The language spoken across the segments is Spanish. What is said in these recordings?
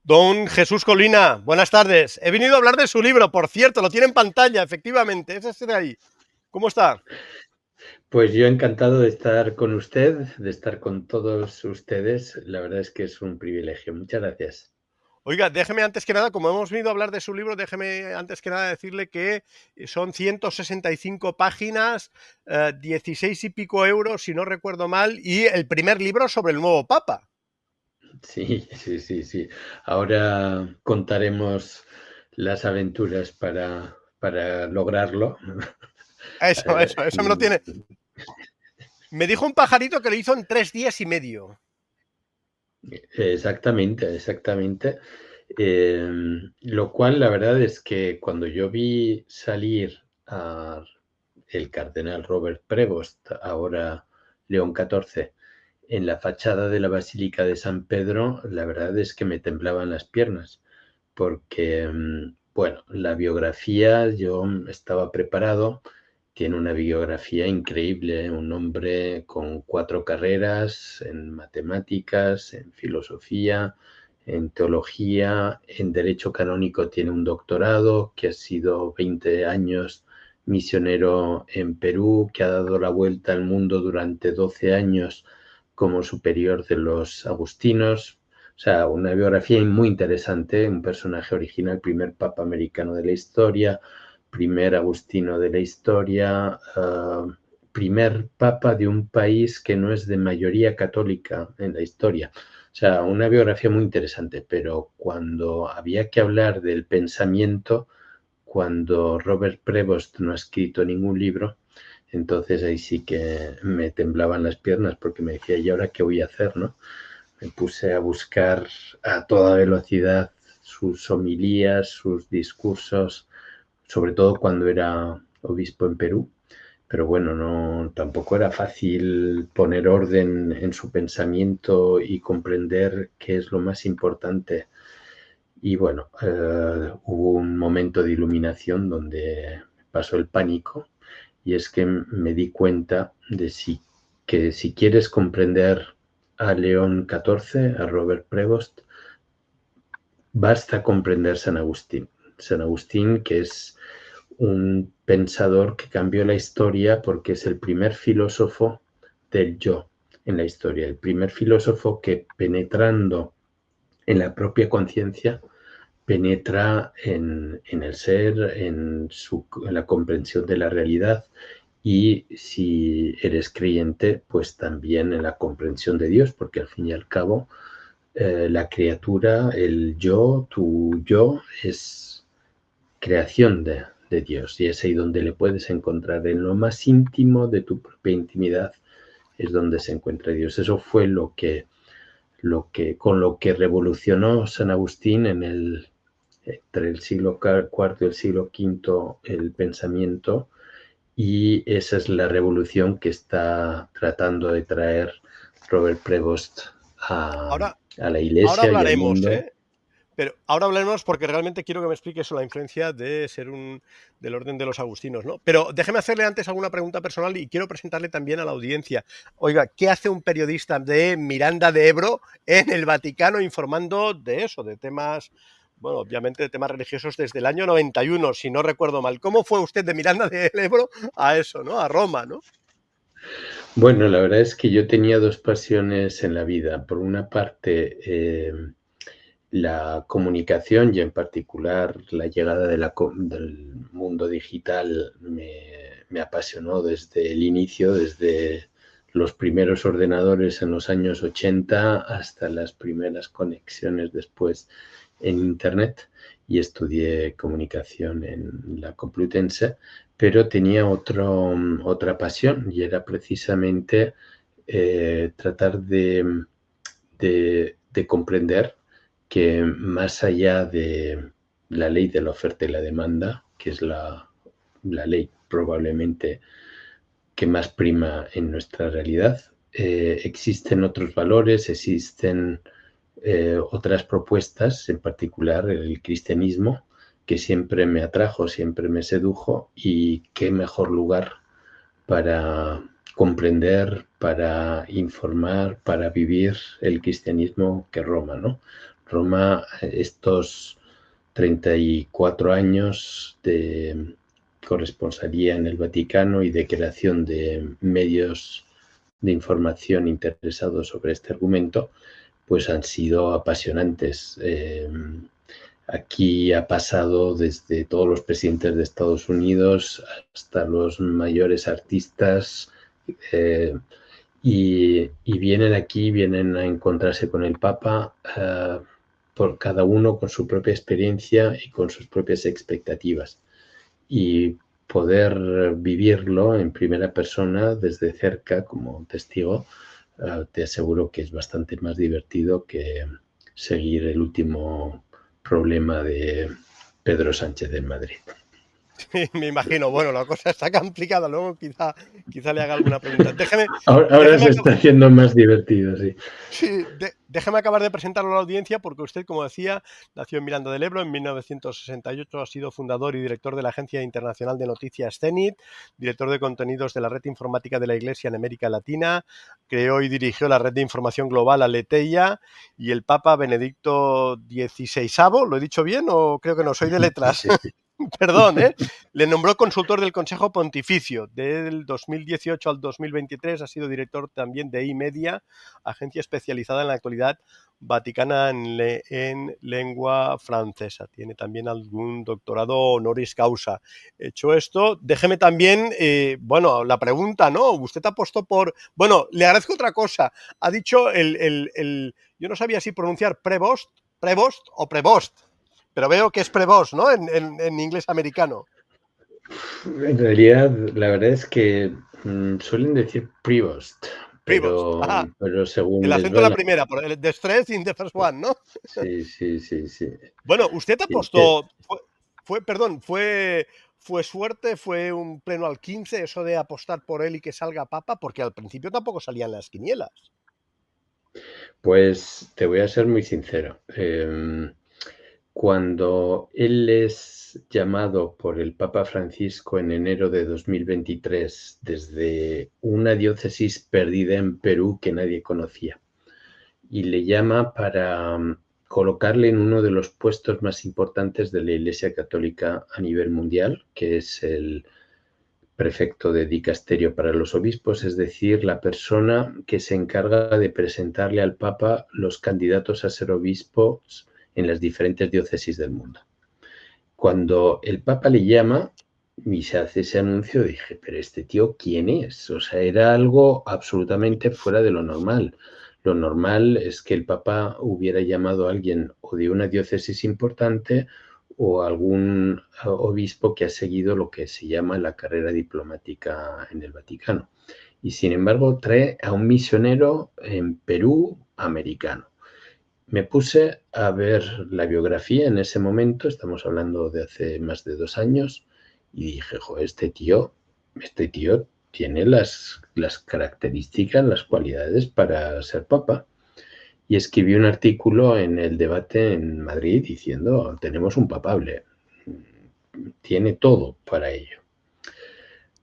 Don Jesús Colina, buenas tardes. He venido a hablar de su libro, por cierto, lo tiene en pantalla, efectivamente, es ese de ahí. ¿Cómo está? Pues yo encantado de estar con usted, de estar con todos ustedes. La verdad es que es un privilegio. Muchas gracias. Oiga, déjeme antes que nada, como hemos venido a hablar de su libro, déjeme antes que nada decirle que son 165 páginas, 16 y pico euros, si no recuerdo mal, y el primer libro sobre el nuevo Papa. Sí, sí, sí, sí. Ahora contaremos las aventuras para lograrlo. Eso me lo tiene. Me dijo un pajarito que lo hizo en 3 días y medio. Exactamente, exactamente. Lo cual, la verdad es que cuando yo vi salir a el cardenal Robert Prevost, ahora León XIV, en la fachada de la Basílica de San Pedro, la verdad es que me temblaban las piernas, porque, bueno, la biografía, yo estaba preparado, tiene una biografía increíble, un hombre con 4 carreras en matemáticas, en filosofía, en teología, en derecho canónico tiene un doctorado, que ha sido 20 años misionero en Perú, que ha dado la vuelta al mundo durante 12 años como superior de los agustinos. O sea, una biografía muy interesante, un personaje original, primer papa americano de la historia, primer agustino de la historia, primer papa de un país que no es de mayoría católica en la historia. O sea, una biografía muy interesante, pero cuando había que hablar del pensamiento, cuando Robert Prevost no ha escrito ningún libro, entonces ahí sí que me temblaban las piernas porque me decía, ¿y ahora qué voy a hacer, no? Me puse a buscar a toda velocidad sus homilías, sus discursos, sobre todo cuando era obispo en Perú. Pero bueno, no, tampoco era fácil poner orden en su pensamiento y comprender qué es lo más importante. Y bueno, hubo un momento de iluminación donde pasó el pánico y es que me di cuenta de que si quieres comprender a León XIV, a Robert Prevost, basta comprender San Agustín. San Agustín, que es un pensador que cambió la historia porque es el primer filósofo del yo en la historia, el primer filósofo que penetrando en la propia conciencia penetra en el ser, en la comprensión de la realidad y si eres creyente, pues también en la comprensión de Dios, porque al fin y al cabo la criatura, el yo, tu yo, es creación de Dios y es ahí donde le puedes encontrar en lo más íntimo de tu propia intimidad, es donde se encuentra Dios. Eso fue con lo que revolucionó San Agustín entre el siglo IV y el siglo V el pensamiento, y esa es la revolución que está tratando de traer Robert Prevost a, Ahora, a la ahora iglesia y al hablaremos, mundo. ¿eh? Pero ahora hablaremos porque realmente quiero que me explique eso, la influencia de ser del orden de los agustinos, ¿no? Pero déjeme hacerle antes alguna pregunta personal y quiero presentarle también a la audiencia. Oiga, ¿qué hace un periodista de Miranda de Ebro en el Vaticano informando de eso, de temas, bueno, obviamente de temas religiosos desde el año 91, si no recuerdo mal? ¿Cómo fue usted de Miranda de Ebro a eso, ¿no? A Roma, ¿no? Bueno, la verdad es que yo tenía dos pasiones en la vida. Por una parte, la comunicación y en particular la llegada del mundo digital me apasionó desde el inicio, desde los primeros ordenadores en los años 80 hasta las primeras conexiones después en Internet, y estudié comunicación en la Complutense, pero tenía otra pasión y era precisamente tratar de comprender que más allá de la ley de la oferta y la demanda, que es la ley probablemente que más prima en nuestra realidad, existen otros valores, existen otras propuestas, en particular el cristianismo, que siempre me atrajo, siempre me sedujo, y qué mejor lugar para comprender, para informar, para vivir el cristianismo que Roma, ¿no? Roma, estos 34 años de corresponsalía en el Vaticano y de creación de medios de información interesados sobre este argumento, pues han sido apasionantes. Aquí ha pasado desde todos los presidentes de Estados Unidos hasta los mayores artistas, y vienen aquí, vienen a encontrarse con el Papa, por cada uno con su propia experiencia y con sus propias expectativas. Y poder vivirlo en primera persona desde cerca como testigo, te aseguro que es bastante más divertido que seguir el último problema de Pedro Sánchez en Madrid. Sí, me imagino. Bueno, la cosa está complicada. Luego quizá le haga alguna pregunta. Ahora Déjeme se está haciendo más divertido, sí. Sí, déjeme acabar de presentarlo a la audiencia porque usted, como decía, nació en Miranda del Ebro en 1968, ha sido fundador y director de la Agencia Internacional de Noticias CENIT, director de contenidos de la Red Informática de la Iglesia en América Latina, creó y dirigió la red de información global Aleteia y el Papa Benedicto XVI, ¿lo he dicho bien o creo que no? Soy de letras. Sí. Perdón, le nombró consultor del Consejo Pontificio. Del 2018 al 2023 ha sido director también de iMedia, agencia especializada en la actualidad vaticana en lengua francesa. Tiene también algún doctorado honoris causa. Hecho esto, déjeme también, la pregunta, ¿no? Usted apostó por... Bueno, le agradezco otra cosa. Ha dicho yo no sabía si pronunciar Prevost o Prevost, pero veo que es Prevost, ¿no? En inglés americano. En realidad, la verdad es que suelen decir Prevost, Prevost. Ajá. pero según El les acento de la vaya. primera, por el de stress in the first one, ¿no? Sí. Bueno, usted Sí, apostó, fue suerte, fue un pleno al 15 eso de apostar por él y que salga papa, porque al principio tampoco salían las quinielas. pues te voy a ser muy sincero. Cuando él es llamado por el Papa Francisco en enero de 2023 desde una diócesis perdida en Perú que nadie conocía, y le llama para colocarle en uno de los puestos más importantes de la Iglesia Católica a nivel mundial, que es el prefecto de dicasterio para los obispos, es decir, la persona que se encarga de presentarle al Papa los candidatos a ser obispos en las diferentes diócesis del mundo. Cuando el Papa le llama y se hace ese anuncio, dije, pero este tío, ¿quién es? O sea, era algo absolutamente fuera de lo normal. Lo normal es que el Papa hubiera llamado a alguien o de una diócesis importante o algún obispo que ha seguido lo que se llama la carrera diplomática en el Vaticano. Y sin embargo, trae a un misionero en Perú americano. Me puse a ver la biografía en ese momento, estamos hablando de hace más de 2 años, y dije, joder, este tío tiene las características, las cualidades para ser papa. Y escribí un artículo en el debate en Madrid diciendo, tenemos un papable, tiene todo para ello.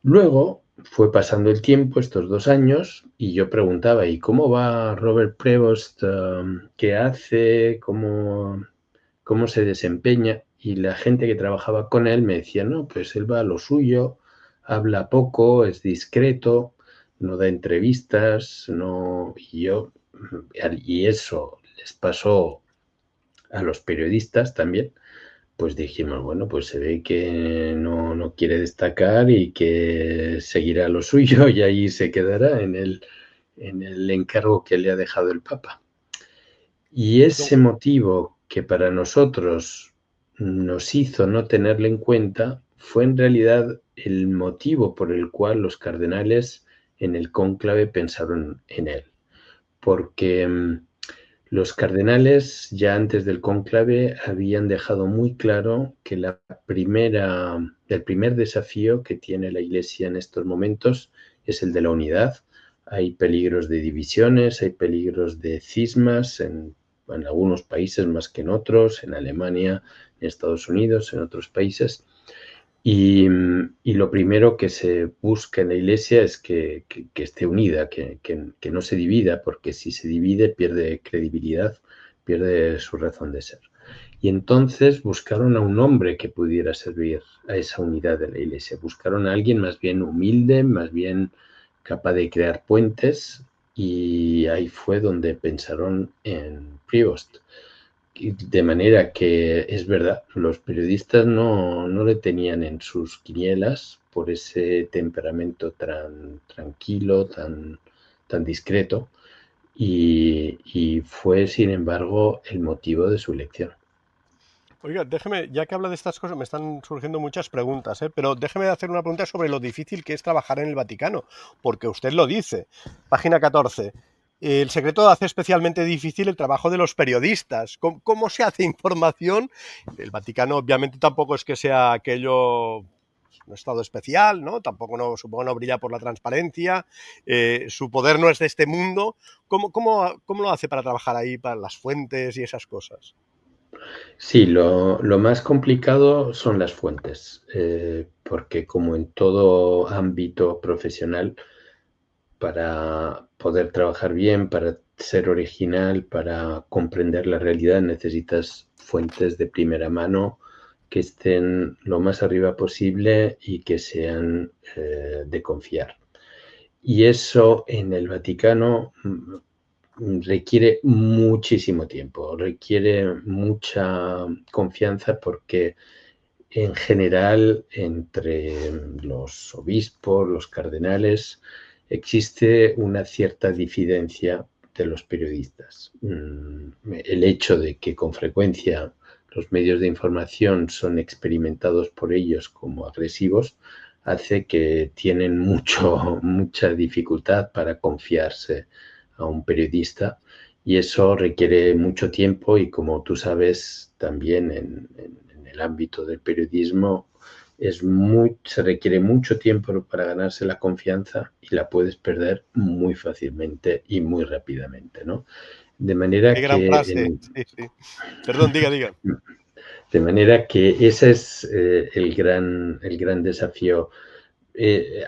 Luego fue pasando el tiempo, estos 2 años, y yo preguntaba, ¿y cómo va Robert Prevost? ¿Qué hace? ¿Cómo se desempeña? Y la gente que trabajaba con él me decía, no, pues él va a lo suyo, habla poco, es discreto, no da entrevistas, no... Y eso les pasó a los periodistas también, pues dijimos, bueno, pues se ve que no quiere destacar y que seguirá lo suyo y ahí se quedará en el encargo que le ha dejado el Papa. Y Don ese motivo que para nosotros nos hizo no tenerle en cuenta fue en realidad el motivo por el cual los cardenales en el cónclave pensaron en él. Porque los cardenales ya antes del cónclave habían dejado muy claro que el primer desafío que tiene la Iglesia en estos momentos es el de la unidad. Hay peligros de divisiones, hay peligros de cismas en algunos países más que en otros, en Alemania, en Estados Unidos, en otros países. Y lo primero que se busca en la Iglesia es que esté unida, que no se divida, porque si se divide pierde credibilidad, pierde su razón de ser. Y entonces buscaron a un hombre que pudiera servir a esa unidad de la Iglesia. Buscaron a alguien más bien humilde, más bien capaz de crear puentes, y ahí fue donde pensaron en Prevost. De manera que es verdad, los periodistas no le tenían en sus quinielas por ese temperamento tan tranquilo, tan discreto, y fue, sin embargo, el motivo de su elección. Oiga, déjeme, ya que habla de estas cosas, me están surgiendo muchas preguntas, ¿eh? Pero déjeme hacer una pregunta sobre lo difícil que es trabajar en el Vaticano, porque usted lo dice, página 14. El secreto hace especialmente difícil el trabajo de los periodistas. ¿Cómo se hace información? El Vaticano obviamente tampoco es que sea aquello un estado especial, ¿no? Tampoco no, supongo no brilla por la transparencia, su poder no es de este mundo. ¿Cómo lo hace para trabajar ahí, para las fuentes y esas cosas? Sí, lo más complicado son las fuentes, porque como en todo ámbito profesional, para poder trabajar bien, para ser original, para comprender la realidad, necesitas fuentes de primera mano que estén lo más arriba posible y que sean de confiar. Y eso en el Vaticano requiere muchísimo tiempo, requiere mucha confianza, porque en general entre los obispos, los cardenales, existe una cierta difidencia de los periodistas. El hecho de que con frecuencia los medios de información son experimentados por ellos como agresivos hace que tienen mucha dificultad para confiarse a un periodista, y eso requiere mucho tiempo, y como tú sabes también en el ámbito del periodismo se requiere mucho tiempo para ganarse la confianza, y la puedes perder muy fácilmente y muy rápidamente, ¿no? De Qué manera gran que frase. Sí, sí. Perdón, diga, diga. ese es el gran desafío.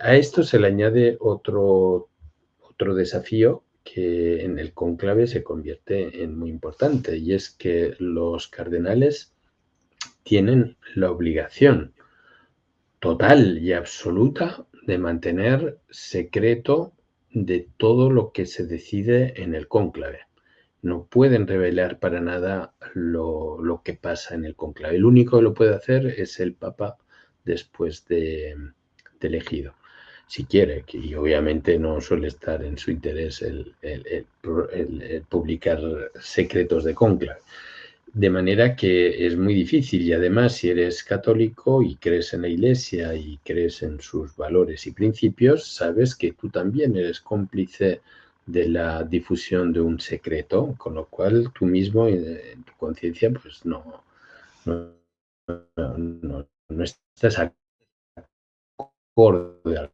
A esto se le añade otro desafío que en el cónclave se convierte en muy importante, y es que los cardenales tienen la obligación total y absoluta de mantener secreto de todo lo que se decide en el cónclave. No pueden revelar para nada lo que pasa en el cónclave. El único que lo puede hacer es el Papa después de elegido, si quiere, y obviamente no suele estar en su interés el publicar secretos de cónclave. De manera que es muy difícil, y además si eres católico y crees en la Iglesia y crees en sus valores y principios, sabes que tú también eres cómplice de la difusión de un secreto, con lo cual tú mismo en tu conciencia pues no, no estás acorde a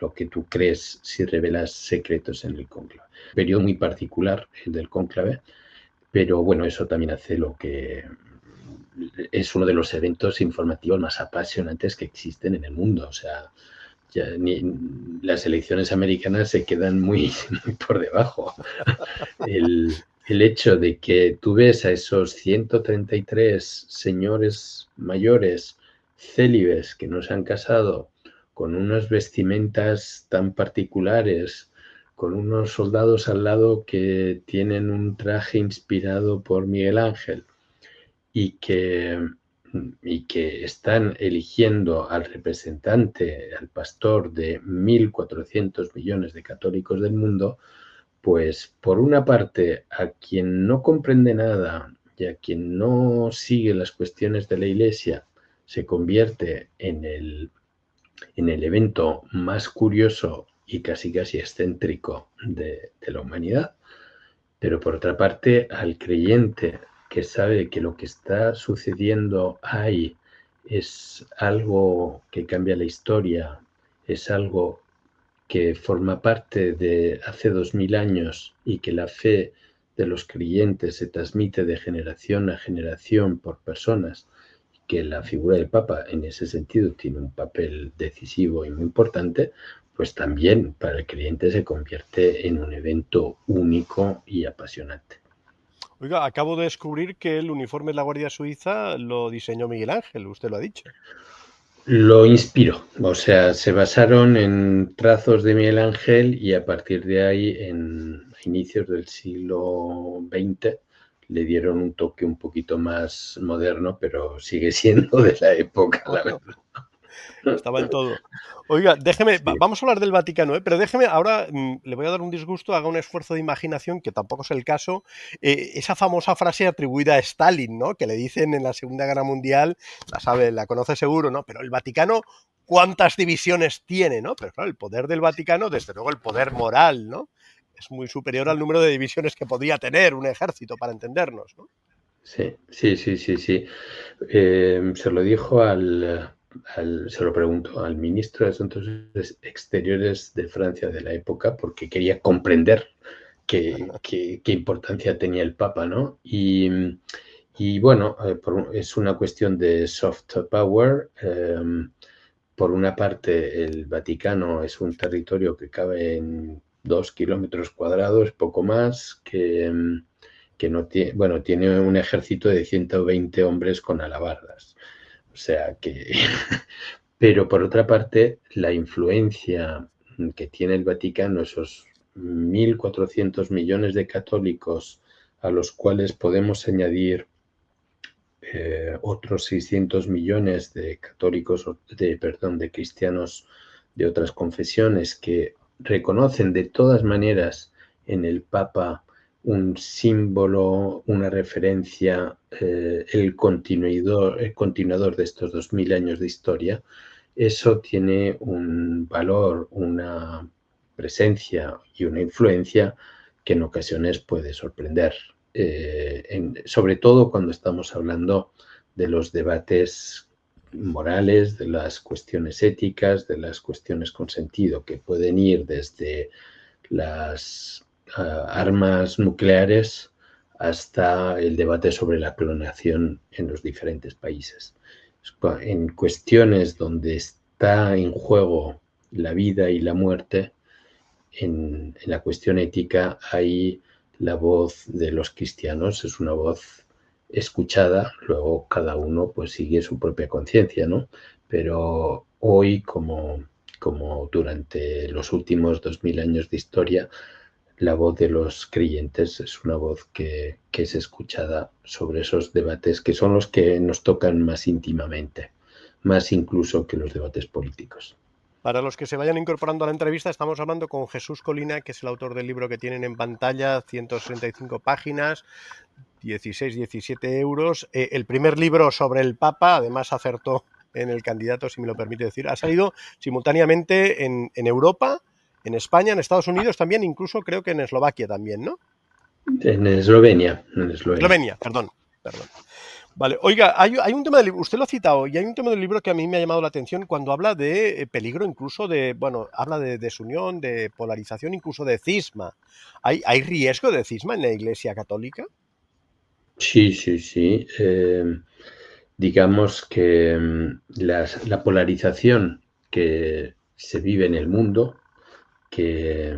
lo que tú crees si revelas secretos en el cónclave. Un periodo muy particular, el del cónclave, pero bueno, eso también hace lo que es uno de los eventos informativos más apasionantes que existen en el mundo. O sea, las elecciones americanas se quedan muy por debajo. El hecho de que tú ves a esos 133 señores mayores célibes que no se han casado, con unas vestimentas tan particulares, con unos soldados al lado que tienen un traje inspirado por Miguel Ángel, y que están eligiendo al representante, al pastor de 1.400 millones de católicos del mundo, pues por una parte, a quien no comprende nada y a quien no sigue las cuestiones de la Iglesia, se convierte en el evento más curioso y casi excéntrico de la humanidad. Pero por otra parte, al creyente que sabe que lo que está sucediendo ahí es algo que cambia la historia, es algo que forma parte de hace 2000 años, y que la fe de los creyentes se transmite de generación a generación por personas, que la figura del Papa en ese sentido tiene un papel decisivo y muy importante, pues también para el creyente se convierte en un evento único y apasionante. Oiga, acabo de descubrir que el uniforme de la Guardia Suiza lo diseñó Miguel Ángel, usted lo ha dicho. Lo inspiró, o sea, se basaron en trazos de Miguel Ángel y a partir de ahí, a inicios del siglo XX, le dieron un toque un poquito más moderno, pero sigue siendo de la época, la Bueno, verdad. estaba en todo. Oiga, déjeme, Sí, vamos a hablar del Vaticano, ¿eh? Pero déjeme, ahora le voy a dar un disgusto, haga un esfuerzo de imaginación, que tampoco es el caso. Esa famosa frase atribuida a Stalin, ¿no? Que le dicen en la Segunda Guerra Mundial, la sabe, la conoce seguro, ¿no? Pero el Vaticano, ¿cuántas divisiones tiene, no? Pero claro, el poder del Vaticano, desde luego el poder moral, ¿no? Es muy superior al número de divisiones que podría tener un ejército, para entendernos, ¿no? sí, sí, sí, sí, sí. Se lo dijo se lo preguntó al ministro de Asuntos Exteriores de Francia de la época, porque quería comprender qué importancia tenía el Papa, ¿no? Y bueno, es una cuestión de soft power. Por una parte, el Vaticano es un territorio que cabe en 2 kilómetros cuadrados, poco más, que no tiene, bueno, tiene un ejército de 120 hombres con alabardas. O sea que, pero por otra parte, la influencia que tiene el Vaticano, esos 1.400 millones de católicos a los cuales podemos añadir otros 600 millones de católicos, perdón, de cristianos de otras confesiones que reconocen de todas maneras en el Papa un símbolo, una referencia, el continuador de estos 2000 años de historia. Eso tiene un valor, una presencia y una influencia que en ocasiones puede sorprender, sobre todo cuando estamos hablando de los debates morales, de las cuestiones éticas, de las cuestiones con sentido, que pueden ir desde las armas nucleares hasta el debate sobre la clonación en los diferentes países. En cuestiones donde está en juego la vida y la muerte, en la cuestión ética hay la voz de los cristianos, es una voz escuchada, luego cada uno pues sigue su propia conciencia, ¿no? Pero hoy, como durante los últimos 2000 años de historia, la voz de los creyentes es una voz que es escuchada sobre esos debates que son los que nos tocan más íntimamente, más incluso que los debates políticos. Para los que se vayan incorporando a la entrevista, estamos hablando con Jesús Colina, que es el autor del libro que tienen en pantalla, 165 páginas, 16, 17 euros. El primer libro sobre el Papa, además acertó en el candidato, si me lo permite decir. Ha salido simultáneamente en Europa, en España, en Estados Unidos también, incluso creo que en Eslovaquia también, ¿no? En Eslovenia, en Eslovenia. Eslovenia, perdón, perdón. Vale, oiga, hay un tema del libro, usted lo ha citado, y hay un tema del libro que a mí me ha llamado la atención cuando habla de peligro, incluso de, bueno, habla de desunión, de polarización, incluso de cisma. ¿Hay riesgo de cisma en la Iglesia Católica? Sí, sí, sí. Digamos que la polarización que se vive en el mundo, que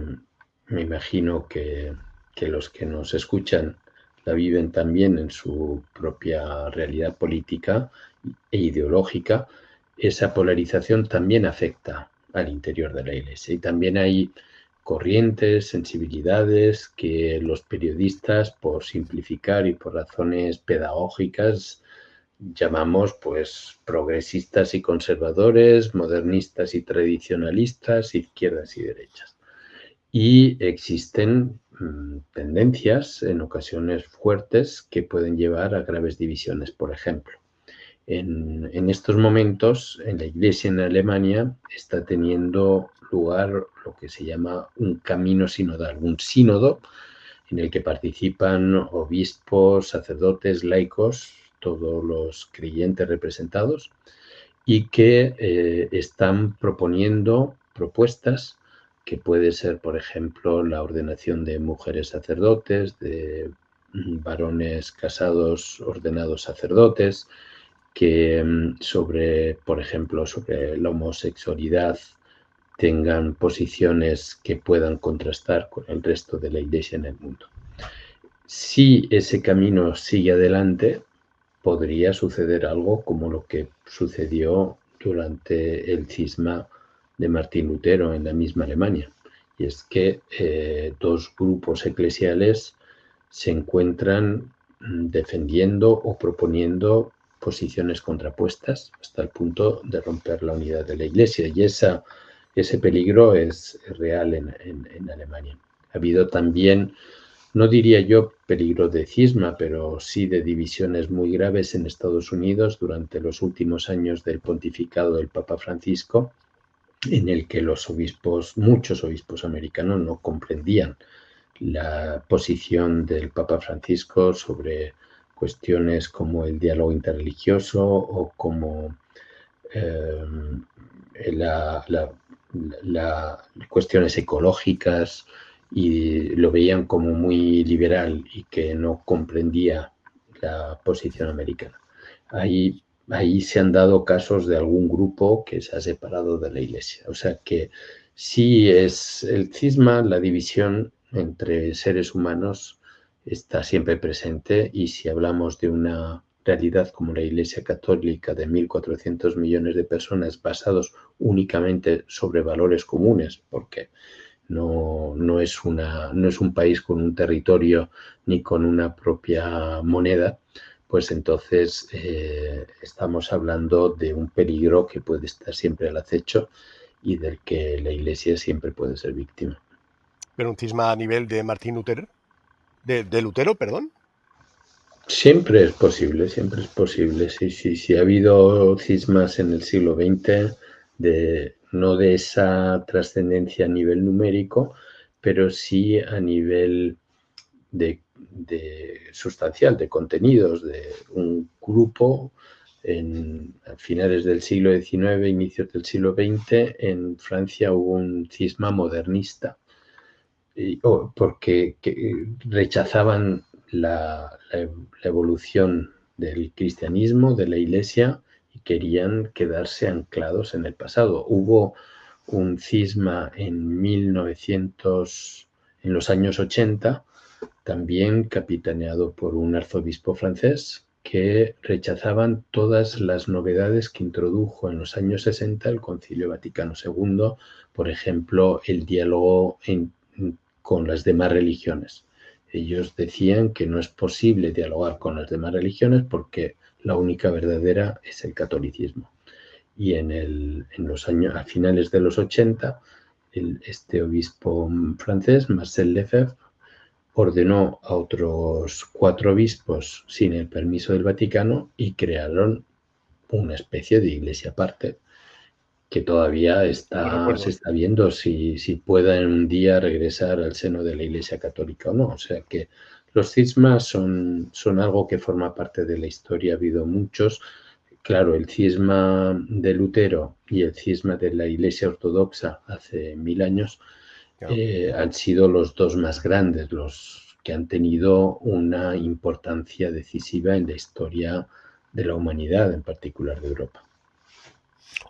me imagino que los que nos escuchan la viven también en su propia realidad política e ideológica, esa polarización también afecta al interior de la Iglesia. Y también hay corrientes, sensibilidades que los periodistas, por simplificar y por razones pedagógicas, llamamos pues progresistas y conservadores, modernistas y tradicionalistas, izquierdas y derechas. Y existen tendencias en ocasiones fuertes que pueden llevar a graves divisiones. Por ejemplo, en estos momentos en la Iglesia en Alemania está teniendo lugar lo que se llama un camino sinodal, un sínodo en el que participan obispos, sacerdotes, laicos, todos los creyentes representados, y que están proponiendo propuestas que puede ser, por ejemplo, la ordenación de mujeres sacerdotes, de varones casados ordenados sacerdotes, que sobre, por ejemplo, sobre la homosexualidad tengan posiciones que puedan contrastar con el resto de la Iglesia en el mundo. si ese camino sigue adelante, podría suceder algo como lo que sucedió durante el cisma de Martín Lutero en la misma Alemania. Y es que dos grupos eclesiales se encuentran defendiendo o proponiendo posiciones contrapuestas hasta el punto de romper la unidad de la Iglesia. Y ese peligro es real en Alemania. Ha habido también, no diría yo peligro de cisma, pero sí de divisiones muy graves en Estados Unidos durante los últimos años del pontificado del Papa Francisco, en el que los obispos, muchos obispos americanos, no comprendían la posición del Papa Francisco sobre cuestiones como el diálogo interreligioso o como eh, las cuestiones ecológicas, y lo veían como muy liberal y que no comprendía la posición americana. Ahí se han dado casos de algún grupo que se ha separado de la Iglesia. O sea que sí, es el cisma, la división entre seres humanos está siempre presente, y si hablamos de una realidad como la Iglesia Católica de 1.400 millones de personas basados únicamente sobre valores comunes, porque no es un país con un territorio ni con una propia moneda, pues entonces estamos hablando de un peligro que puede estar siempre al acecho y del que la Iglesia siempre puede ser víctima. Pero un cisma a nivel de Martín Lutero, de Lutero, perdón. Siempre es posible, siempre es posible. Sí, sí, sí. Ha habido cismas en el siglo XX, no de esa trascendencia a nivel numérico, pero sí a nivel de sustancial, de contenidos, de un grupo. A finales del siglo XIX, inicios del siglo XX, en Francia hubo un cisma modernista, porque rechazaban la evolución del cristianismo, de la Iglesia, y querían quedarse anclados en el pasado. Hubo un cisma en los años 80, también capitaneado por un arzobispo francés, que rechazaban todas las novedades que introdujo en los años 60 el Concilio Vaticano II, por ejemplo, el diálogo con las demás religiones. Ellos decían que no es posible dialogar con las demás religiones porque la única verdadera es el catolicismo. Y a finales de los 80, este obispo francés, Marcel Lefebvre, ordenó a otros 4 obispos sin el permiso del Vaticano y crearon una especie de iglesia aparte, que todavía Lo se recuerdo. está viendo si pueda en un día regresar al seno de la Iglesia Católica o no. O sea que los cismas son algo que forma parte de la historia. Ha habido muchos. Claro, el cisma de Lutero y el cisma de la Iglesia Ortodoxa hace 1000 años Claro. han sido los dos más grandes, los que han tenido una importancia decisiva en la historia de la humanidad, en particular de Europa.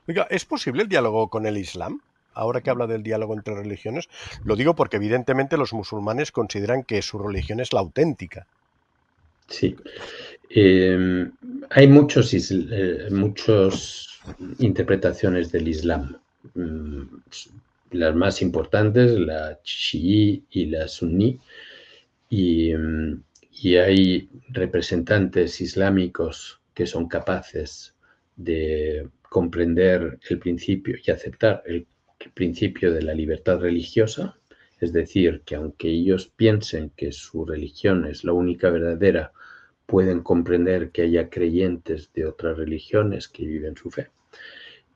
Oiga, ¿es posible el diálogo con el Islam? Ahora que habla del diálogo entre religiones, lo digo porque evidentemente los musulmanes consideran que su religión es la auténtica. Sí. Hay muchas interpretaciones del Islam. Las más importantes, la chií y la suní, y, y hay representantes islámicos que son capaces de comprender el principio y aceptar el principio de la libertad religiosa, es decir, que aunque ellos piensen que su religión es la única verdadera, pueden comprender que haya creyentes de otras religiones que viven su fe,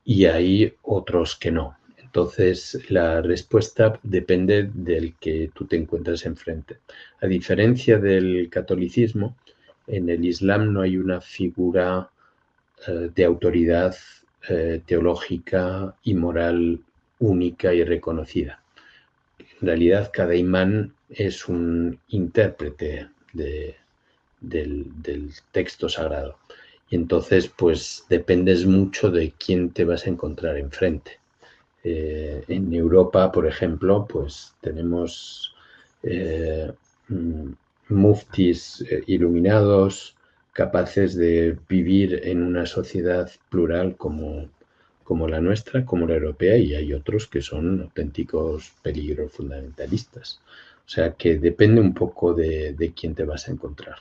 y hay otros que no. Entonces, la respuesta depende del que tú te encuentres enfrente. A diferencia del catolicismo, en el Islam no hay una figura de autoridad teológica y moral única y reconocida. En realidad, cada imán es un intérprete del texto sagrado. Y entonces, pues dependes mucho de quién te vas a encontrar enfrente. En Europa, por ejemplo, pues tenemos muftis iluminados, capaces de vivir en una sociedad plural como la nuestra, como la europea, y hay otros que son auténticos peligros fundamentalistas. O sea que depende un poco de quién te vas a encontrar.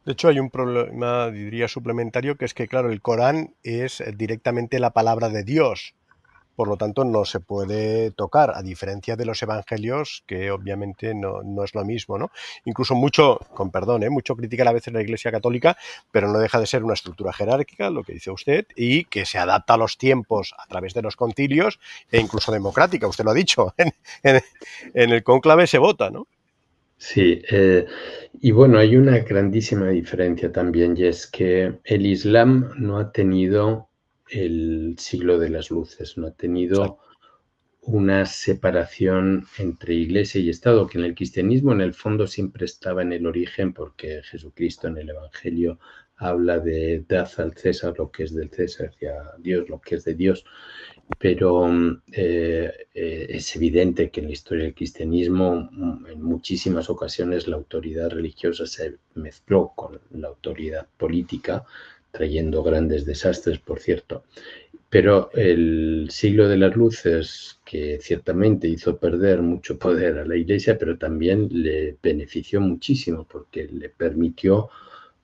De hecho, hay un problema, diría, suplementario, que es que, claro, el Corán es directamente la palabra de Dios. Por lo tanto, no se puede tocar, a diferencia de los evangelios, que obviamente no es lo mismo, ¿no? Incluso mucho, con perdón, mucho criticar a veces la Iglesia Católica, pero no deja de ser una estructura jerárquica, lo que dice usted, y que se adapta a los tiempos a través de los concilios e incluso democrática, usted lo ha dicho, en el cónclave se vota, ¿no? Sí, y bueno, hay una grandísima diferencia también, y es que el Islam no ha tenido el siglo de las luces, no ha tenido Exacto. una separación entre iglesia y Estado, que en el cristianismo en el fondo siempre estaba en el origen, porque Jesucristo en el Evangelio habla de dad al César lo que es del César y a Dios lo que es de Dios. Pero es evidente que en la historia del cristianismo en muchísimas ocasiones la autoridad religiosa se mezcló con la autoridad política, trayendo grandes desastres, por cierto. Pero el siglo de las luces, que ciertamente hizo perder mucho poder a la Iglesia, pero también le benefició muchísimo porque le permitió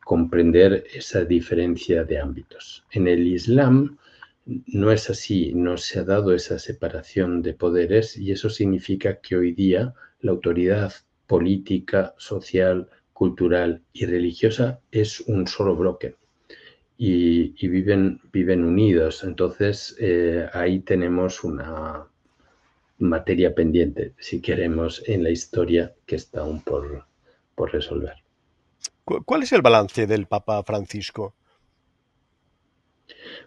comprender esa diferencia de ámbitos. En el Islam no es así, no se ha dado esa separación de poderes y eso significa que hoy día la autoridad política, social, cultural y religiosa es un solo bloque y viven unidos. Entonces, ahí tenemos una materia pendiente, si queremos, en la historia que está aún por resolver. ¿Cuál es el balance del Papa Francisco?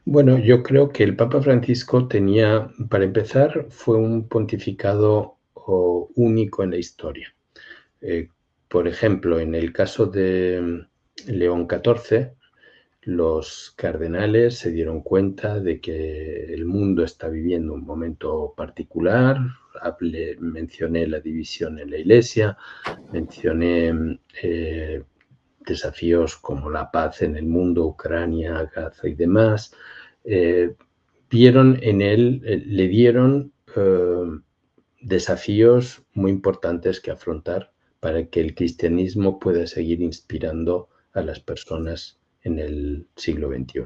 Bueno, yo creo que el Papa Francisco tenía, para empezar, fue un pontificado único en la historia. Eh, por ejemplo, en el caso de León XIV, los cardenales se dieron cuenta de que el mundo está viviendo un momento particular. Mencioné la división en la Iglesia, mencioné desafíos como la paz en el mundo, Ucrania, Gaza y demás. Eh, Vieron en él, le dieron desafíos muy importantes que afrontar para que el cristianismo pueda seguir inspirando a las personas en el siglo XXI.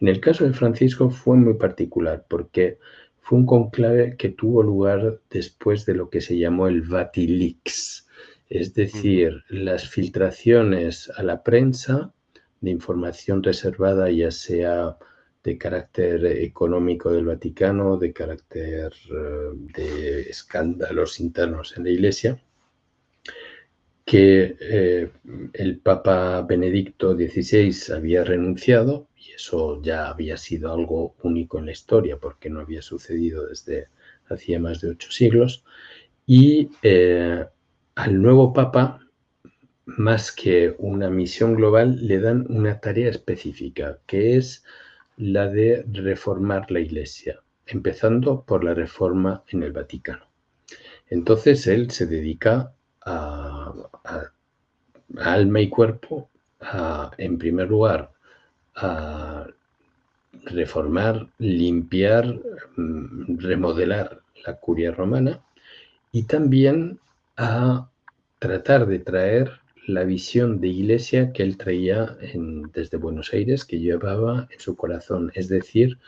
En el caso de Francisco fue muy particular porque fue un conclave que tuvo lugar después de lo que se llamó el Vatilix, es Ujú. decir, las filtraciones a la prensa de información reservada, ya sea de carácter económico del Vaticano, de carácter de escándalos internos en la Iglesia, que el Papa Benedicto XVI había renunciado, y eso ya había sido algo único en la historia, porque no había sucedido desde hacía más de 8 siglos, y al nuevo Papa, más que una misión global, le dan una tarea específica, que es la de reformar la Iglesia, empezando por la reforma en el Vaticano. Entonces él se dedica a alma y cuerpo, en primer lugar, a reformar, limpiar, remodelar la curia romana y también a tratar de traer la visión de iglesia que él traía desde Buenos Aires, que llevaba en su corazón, es decir,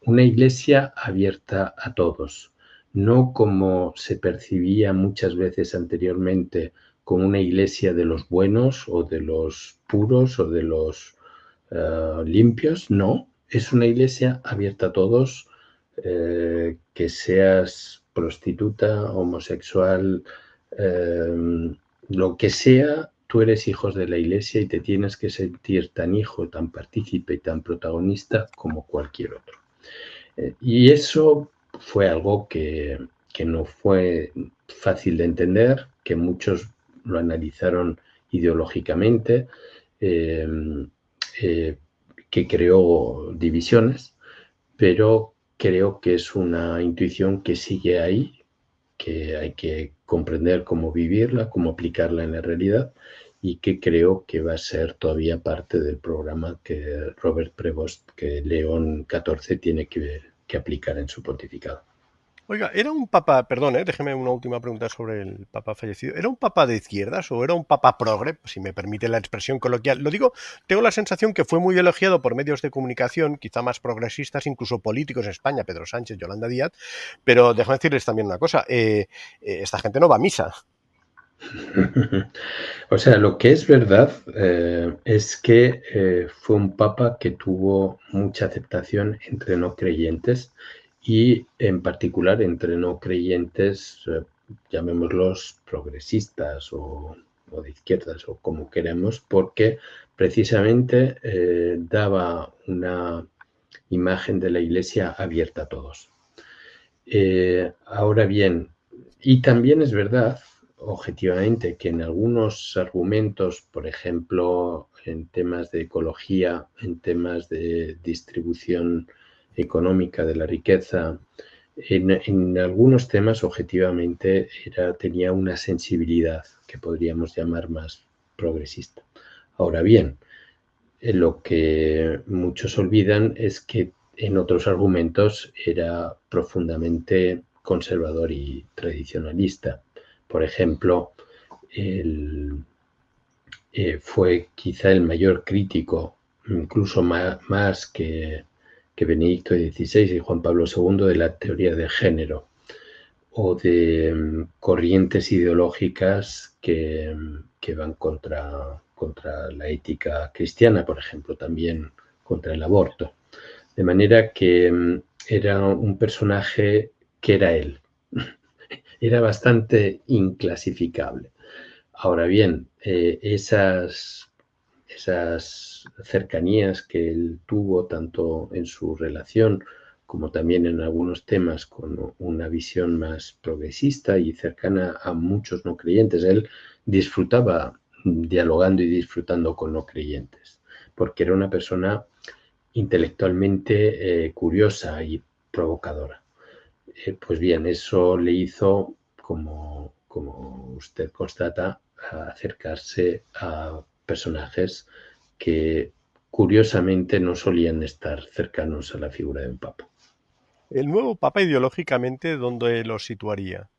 una iglesia abierta a todos, no como se percibía muchas veces anteriormente como una iglesia de los buenos o de los puros o de los limpios, no, es una iglesia abierta a todos, que seas prostituta, homosexual, lo que sea, tú eres hijos de la iglesia y te tienes que sentir tan hijo, tan partícipe y tan protagonista como cualquier otro. Y eso fue algo que no fue fácil de entender, que muchos lo analizaron ideológicamente, eh, eh, que creó divisiones, pero creo que es una intuición que sigue ahí, que hay que comprender cómo vivirla, cómo aplicarla en la realidad y que creo que va a ser todavía parte del programa que Robert Prevost, que León XIV tiene que aplicar en su pontificado. Oiga, ¿era un papa, perdón, déjeme una última pregunta sobre el papa fallecido, ¿era un papa de izquierdas o era un papa progre, si me permite la expresión coloquial? Lo digo, tengo la sensación que fue muy elogiado por medios de comunicación, quizá más progresistas, incluso políticos en España, Pedro Sánchez, Yolanda Díaz, pero déjame decirles también una cosa, esta gente no va a misa. O sea, lo que es verdad es que fue un papa que tuvo mucha aceptación entre no creyentes y en particular entre no creyentes, llamémoslos progresistas o de izquierdas o como queremos, porque precisamente daba una imagen de la Iglesia abierta a todos. Ahora bien, y también es verdad, objetivamente, que en algunos argumentos, por ejemplo, en temas de ecología, en temas de distribución económica de la riqueza, en algunos temas, objetivamente, tenía una sensibilidad que podríamos llamar más progresista. Ahora bien, lo que muchos olvidan es que en otros argumentos era profundamente conservador y tradicionalista. Por ejemplo, él, fue quizá el mayor crítico, incluso más que Benedicto XVI y Juan Pablo II, de la teoría de género o de corrientes ideológicas que van contra la ética cristiana, por ejemplo, también contra el aborto. De manera que era un personaje que era él. Era bastante inclasificable. Ahora bien, esas cercanías que él tuvo tanto en su relación como también en algunos temas con una visión más progresista y cercana a muchos no creyentes. Él disfrutaba dialogando y disfrutando con no creyentes, porque era una persona intelectualmente curiosa y provocadora. Pues bien, eso le hizo, como usted constata, a acercarse a personajes que curiosamente no solían estar cercanos a la figura de un papa. El nuevo papa ideológicamente, ¿dónde lo situaría?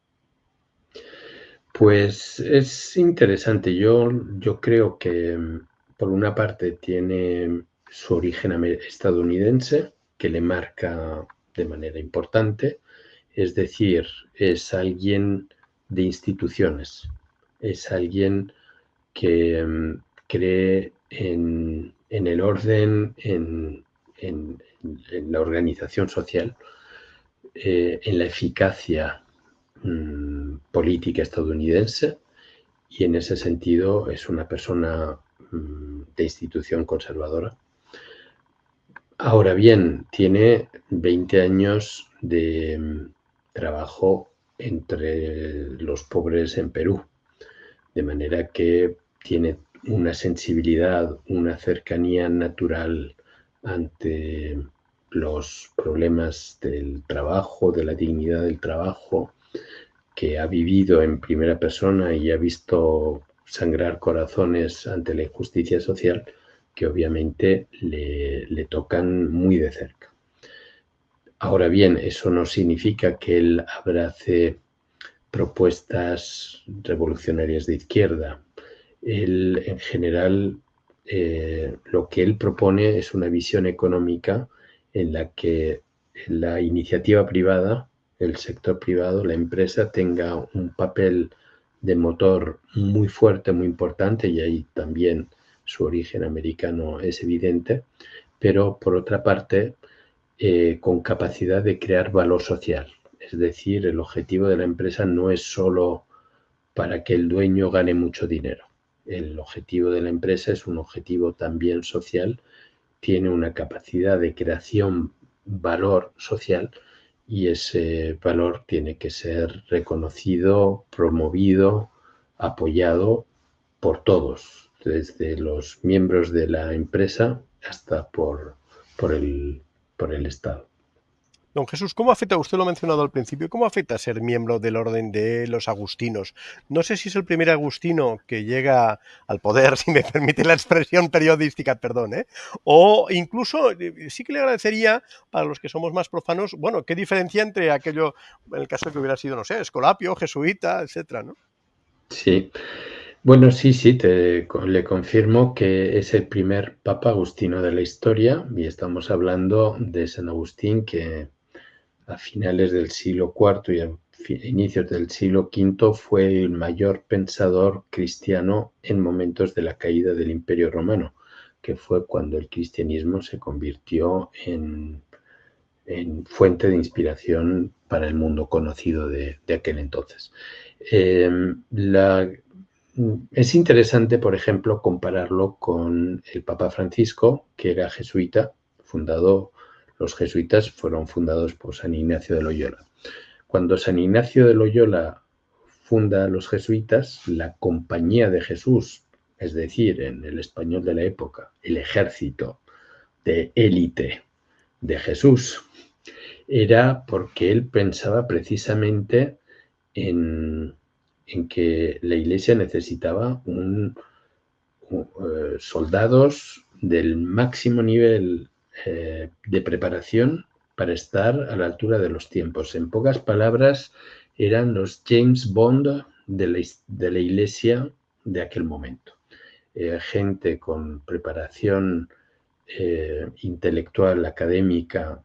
Pues es interesante. Yo creo que por una parte tiene su origen estadounidense, que le marca de manera importante, es decir, es alguien de instituciones, es alguien que cree en el orden, en la organización social, en la eficacia política estadounidense y en ese sentido es una persona de institución conservadora. Ahora bien, tiene 20 años de trabajo entre los pobres en Perú, de manera que tiene una sensibilidad, una cercanía natural ante los problemas del trabajo, de la dignidad del trabajo, que ha vivido en primera persona y ha visto sangrar corazones ante la injusticia social, que obviamente le tocan muy de cerca. Ahora bien, eso no significa que él abrace propuestas revolucionarias de izquierda. Él, en general, lo que él propone es una visión económica en la que la iniciativa privada, el sector privado, la empresa, tenga un papel de motor muy fuerte, muy importante, y ahí también su origen americano es evidente, pero por otra parte, con capacidad de crear valor social. Es decir, el objetivo de la empresa no es solo para que el dueño gane mucho dinero. El objetivo de la empresa es un objetivo también social, tiene una capacidad de creación valor social y ese valor tiene que ser reconocido, promovido, apoyado por todos, desde los miembros de la empresa hasta por el Estado. Don Jesús, ¿cómo afecta, usted lo ha mencionado al principio, cómo afecta ser miembro del orden de los agustinos? No sé si es el primer agustino que llega al poder, si me permite la expresión periodística, perdón, ¿eh? O incluso, sí que le agradecería, para los que somos más profanos, bueno, qué diferencia entre aquello, en el caso de que hubiera sido, no sé, escolapio, jesuita, etcétera, ¿no? Sí. Bueno, sí, sí, le confirmo que es el primer papa agustino de la historia y estamos hablando de San Agustín que a finales del siglo IV y a inicios del siglo V fue el mayor pensador cristiano en momentos de la caída del Imperio Romano, que fue cuando el cristianismo se convirtió en fuente de inspiración para el mundo conocido de aquel entonces. Eh, la, es interesante, por ejemplo, compararlo con el Papa Francisco, que era jesuita, los jesuitas fueron fundados por San Ignacio de Loyola. Cuando San Ignacio de Loyola funda a los jesuitas, la Compañía de Jesús, es decir, en el español de la época, el ejército de élite de Jesús, era porque él pensaba precisamente en, en que la Iglesia necesitaba soldados del máximo nivel de preparación para estar a la altura de los tiempos. En pocas palabras, eran los James Bond de la Iglesia de aquel momento. Gente con preparación intelectual, académica,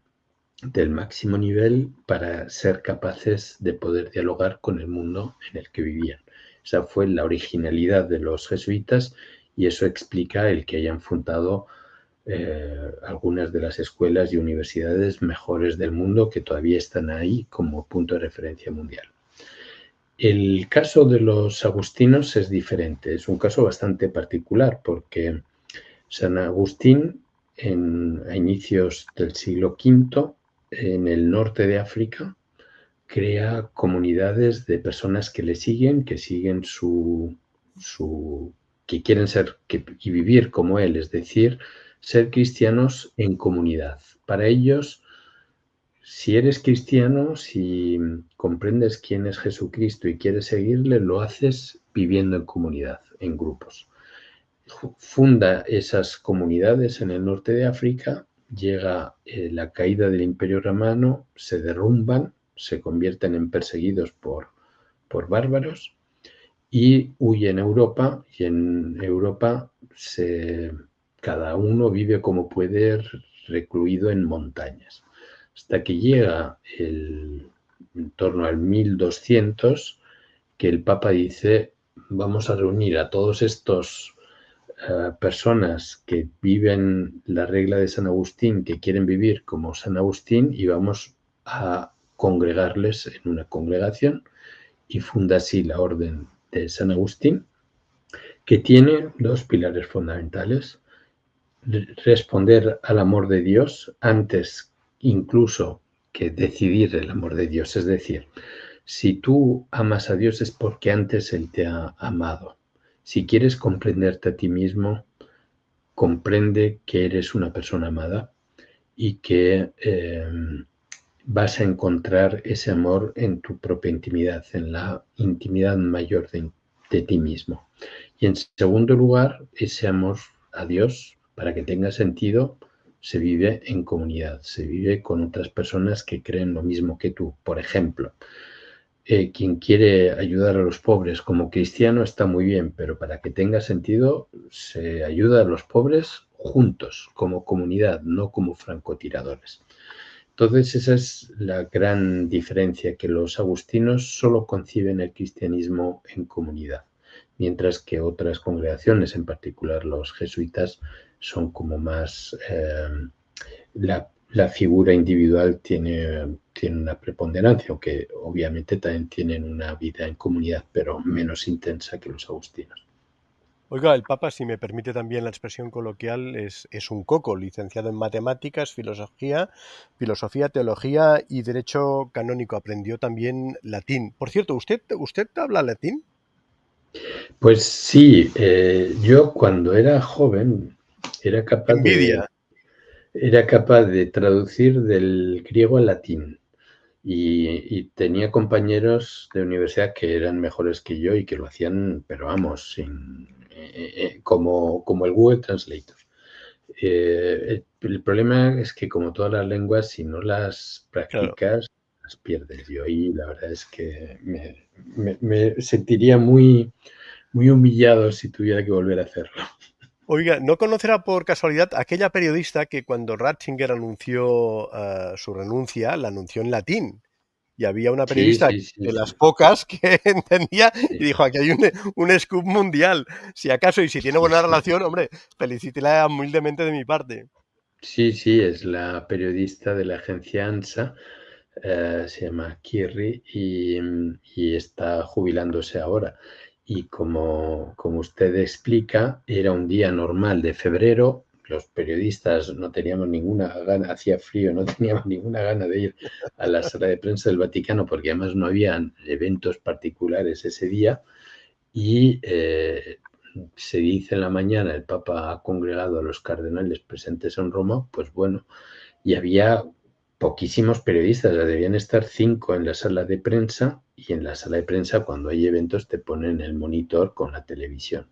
del máximo nivel para ser capaces de poder dialogar con el mundo en el que vivían. Esa fue la originalidad de los jesuitas y eso explica el que hayan fundado algunas de las escuelas y universidades mejores del mundo que todavía están ahí como punto de referencia mundial. El caso de los agustinos es diferente, es un caso bastante particular porque San Agustín a inicios del siglo V en el norte de África crea comunidades de personas que le siguen, que siguen que quieren ser y vivir como él, es decir, ser cristianos en comunidad. Para ellos, si eres cristiano, si comprendes quién es Jesucristo y quieres seguirle, lo haces viviendo en comunidad, en grupos. Funda esas comunidades en el norte de África, llega la caída del Imperio Romano, se derrumban, se convierten en perseguidos por bárbaros y huyen a Europa y en Europa cada uno vive como puede recluido en montañas. Hasta que llega en torno al 1200 que el Papa dice vamos a reunir a todos estos personas que viven la regla de San Agustín, que quieren vivir como San Agustín y vamos a congregarles en una congregación y funda así la Orden de San Agustín, que tiene dos pilares fundamentales. Responder al amor de Dios antes incluso que decidir el amor de Dios. Es decir, si tú amas a Dios es porque antes Él te ha amado. Si quieres comprenderte a ti mismo, comprende que eres una persona amada y que vas a encontrar ese amor en tu propia intimidad, en la intimidad mayor de ti mismo. Y en segundo lugar, ese amor a Dios, para que tenga sentido, se vive en comunidad, se vive con otras personas que creen lo mismo que tú. Por ejemplo, quien quiere ayudar a los pobres como cristiano está muy bien, pero para que tenga sentido se ayuda a los pobres juntos, como comunidad, no como francotiradores. Entonces esa es la gran diferencia, que los agustinos solo conciben el cristianismo en comunidad, mientras que otras congregaciones, en particular los jesuitas, son como más la figura individual tiene una preponderancia, aunque obviamente también tienen una vida en comunidad, pero menos intensa que los agustinos. Oiga, el Papa, si me permite también la expresión coloquial, es un coco, licenciado en matemáticas, filosofía, teología y derecho canónico. Aprendió también latín. Por cierto, ¿usted habla latín? Pues sí, yo cuando era joven era ¡Qué capaz de... envidia! era capaz de traducir del griego al latín. Y tenía compañeros de universidad que eran mejores que yo y que lo hacían, pero vamos, como el Google Translator. El problema es que, como todas las lenguas, si no las Claro. practicas, las pierdes. Yo ahí la verdad es que me sentiría muy, muy humillado si tuviera que volver a hacerlo. Oiga, ¿no conocerá por casualidad aquella periodista que cuando Ratzinger anunció su renuncia, la anunció en latín? Y había una Sí, periodista sí, sí, de las sí. pocas que entendía y Sí, dijo, aquí hay un scoop mundial. Si acaso, y si tiene sí, buena sí. relación, hombre, felicítela humildemente de mi parte. Sí, sí, es la periodista de la agencia ANSA, se llama Kirri y está jubilándose ahora. Y como usted explica, era un día normal de febrero, los periodistas no teníamos ninguna gana, hacía frío, no teníamos ninguna gana de ir a la sala de prensa del Vaticano porque además no habían eventos particulares ese día y se dice en la mañana el Papa ha congregado a los cardenales presentes en Roma, pues bueno, y había poquísimos periodistas, debían estar 5 en la sala de prensa y en la sala de prensa cuando hay eventos te ponen el monitor con la televisión.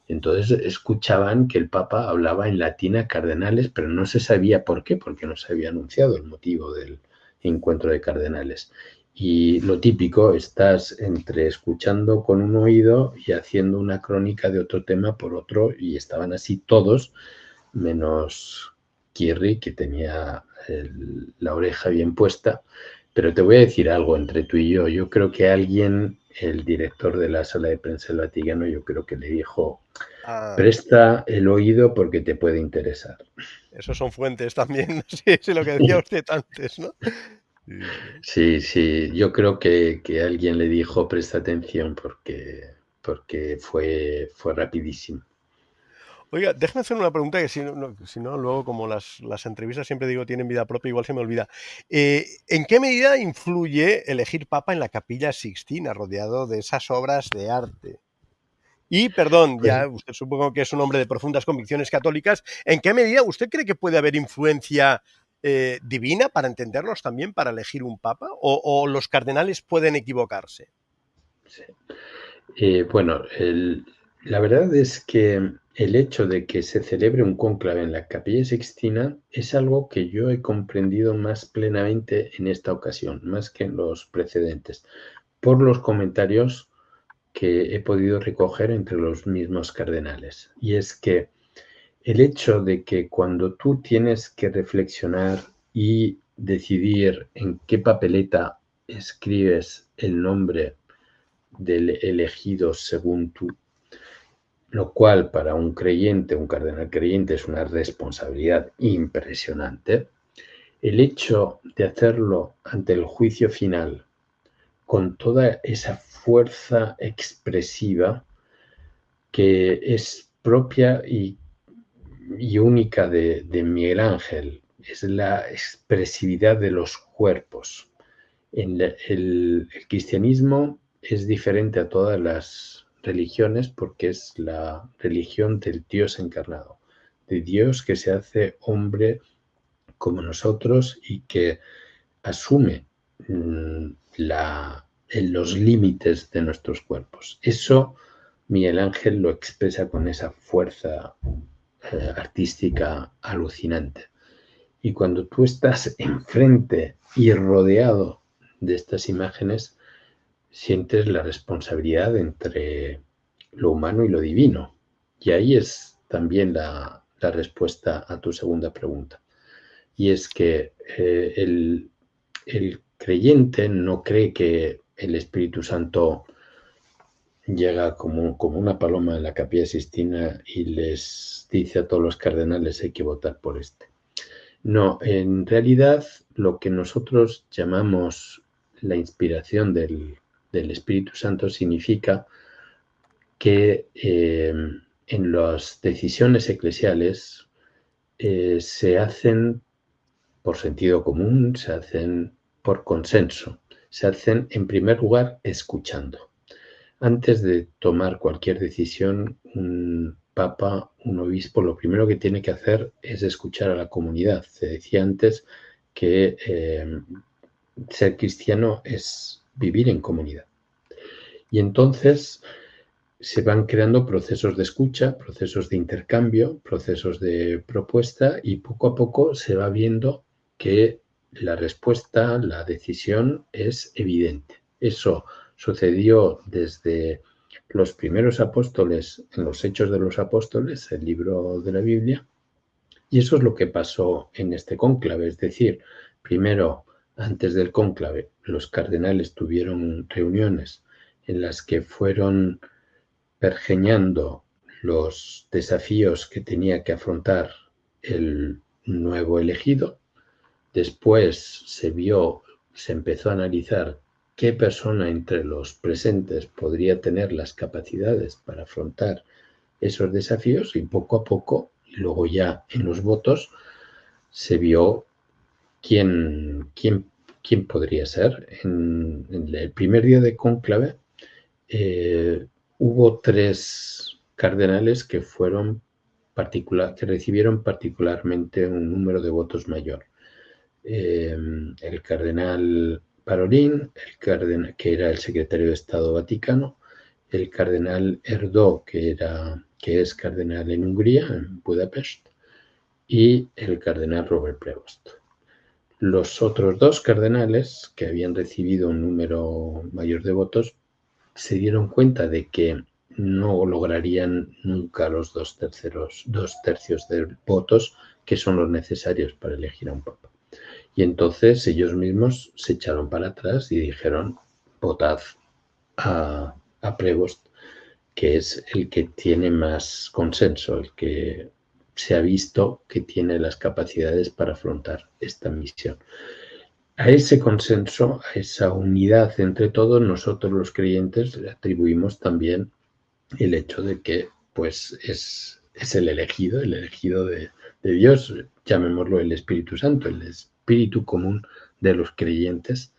Entonces escuchaban que el Papa hablaba en latín a cardenales, pero no se sabía por qué, porque no se había anunciado el motivo del encuentro de cardenales. Y lo típico, estás entre escuchando con un oído y haciendo una crónica de otro tema por otro, y estaban así todos, menos Kirri, que tenía la oreja bien puesta. Pero te voy a decir algo entre tú y yo creo que alguien, el director de la sala de prensa del Vaticano, yo creo que le dijo, Ah, presta el oído porque te puede interesar. esos son fuentes también, sí, sí, lo que decía usted antes, ¿no? Sí, sí. Sí, sí, yo creo que alguien le dijo, presta atención porque fue rapidísimo. Oiga, déjeme hacer una pregunta que si no, luego como las entrevistas siempre digo tienen vida propia, igual se me olvida. ¿En qué medida influye elegir papa en la Capilla Sixtina, rodeado de esas obras de arte? Y, perdón, Pues ya usted supongo que es un hombre de profundas convicciones católicas, ¿en qué medida usted cree que puede haber influencia divina para entenderlos también, para elegir un papa? ¿O los cardenales pueden equivocarse? sí. Bueno, la verdad es que el hecho de que se celebre un cónclave en la Capilla Sixtina es algo que yo he comprendido más plenamente en esta ocasión, más que en los precedentes, por los comentarios que he podido recoger entre los mismos cardenales. Y es que el hecho de que cuando tú tienes que reflexionar y decidir en qué papeleta escribes el nombre del elegido según tú, lo cual para un creyente, un cardenal creyente, es una responsabilidad impresionante, el hecho de hacerlo ante el juicio final con toda esa fuerza expresiva que es propia y única de Miguel Ángel, es la expresividad de los cuerpos. El cristianismo es diferente a todas las religiones porque es la religión del Dios encarnado, de Dios que se hace hombre como nosotros y que asume en los límites de nuestros cuerpos. Eso Miguel Ángel lo expresa con esa fuerza artística alucinante. Y cuando tú estás enfrente y rodeado de estas imágenes, sientes la responsabilidad entre lo humano y lo divino. Y ahí es también la respuesta a tu segunda pregunta. Y es que el creyente no cree que el Espíritu Santo llega como una paloma en la Capilla Sixtina y les dice a todos los cardenales hay que votar por este. No, en realidad lo que nosotros llamamos la inspiración del Espíritu Santo significa que en las decisiones eclesiales se hacen por sentido común, se hacen por consenso, se hacen en primer lugar escuchando. Antes de tomar cualquier decisión, papa, un obispo, lo primero que tiene que hacer es escuchar a la comunidad. Se decía antes que ser cristiano es vivir en comunidad. Y entonces se van creando procesos de escucha, procesos de intercambio, procesos de propuesta y poco a poco se va viendo que la respuesta, la decisión es evidente. Eso sucedió desde los primeros apóstoles en los Hechos de los Apóstoles, el libro de la Biblia, y eso es lo que pasó en este cónclave. Es decir, primero, antes del cónclave, los cardenales tuvieron reuniones en las que fueron pergeñando los desafíos que tenía que afrontar el nuevo elegido. Después se empezó a analizar qué persona entre los presentes podría tener las capacidades para afrontar esos desafíos y poco a poco, y luego ya en los votos, se vio quién podría ser. En el primer día de cónclave hubo 3 cardenales que recibieron particularmente un número de votos mayor. El cardenal Parolin, que era el secretario de Estado Vaticano, el cardenal Erdő, que es cardenal en Hungría, en Budapest, y el cardenal Robert Prevost. Los otros 2 cardenales, que habían recibido un número mayor de votos, se dieron cuenta de que no lograrían nunca los 2 tercios de votos que son los necesarios para elegir a un papa. Y entonces ellos mismos se echaron para atrás y dijeron, votad a Prevost, que es el que tiene más consenso, el que se ha visto que tiene las capacidades para afrontar esta misión. A ese consenso, a esa unidad entre todos, nosotros los creyentes le atribuimos también el hecho de que pues es el elegido de Dios, llamémoslo el Espíritu Santo, el espíritu común de los creyentes,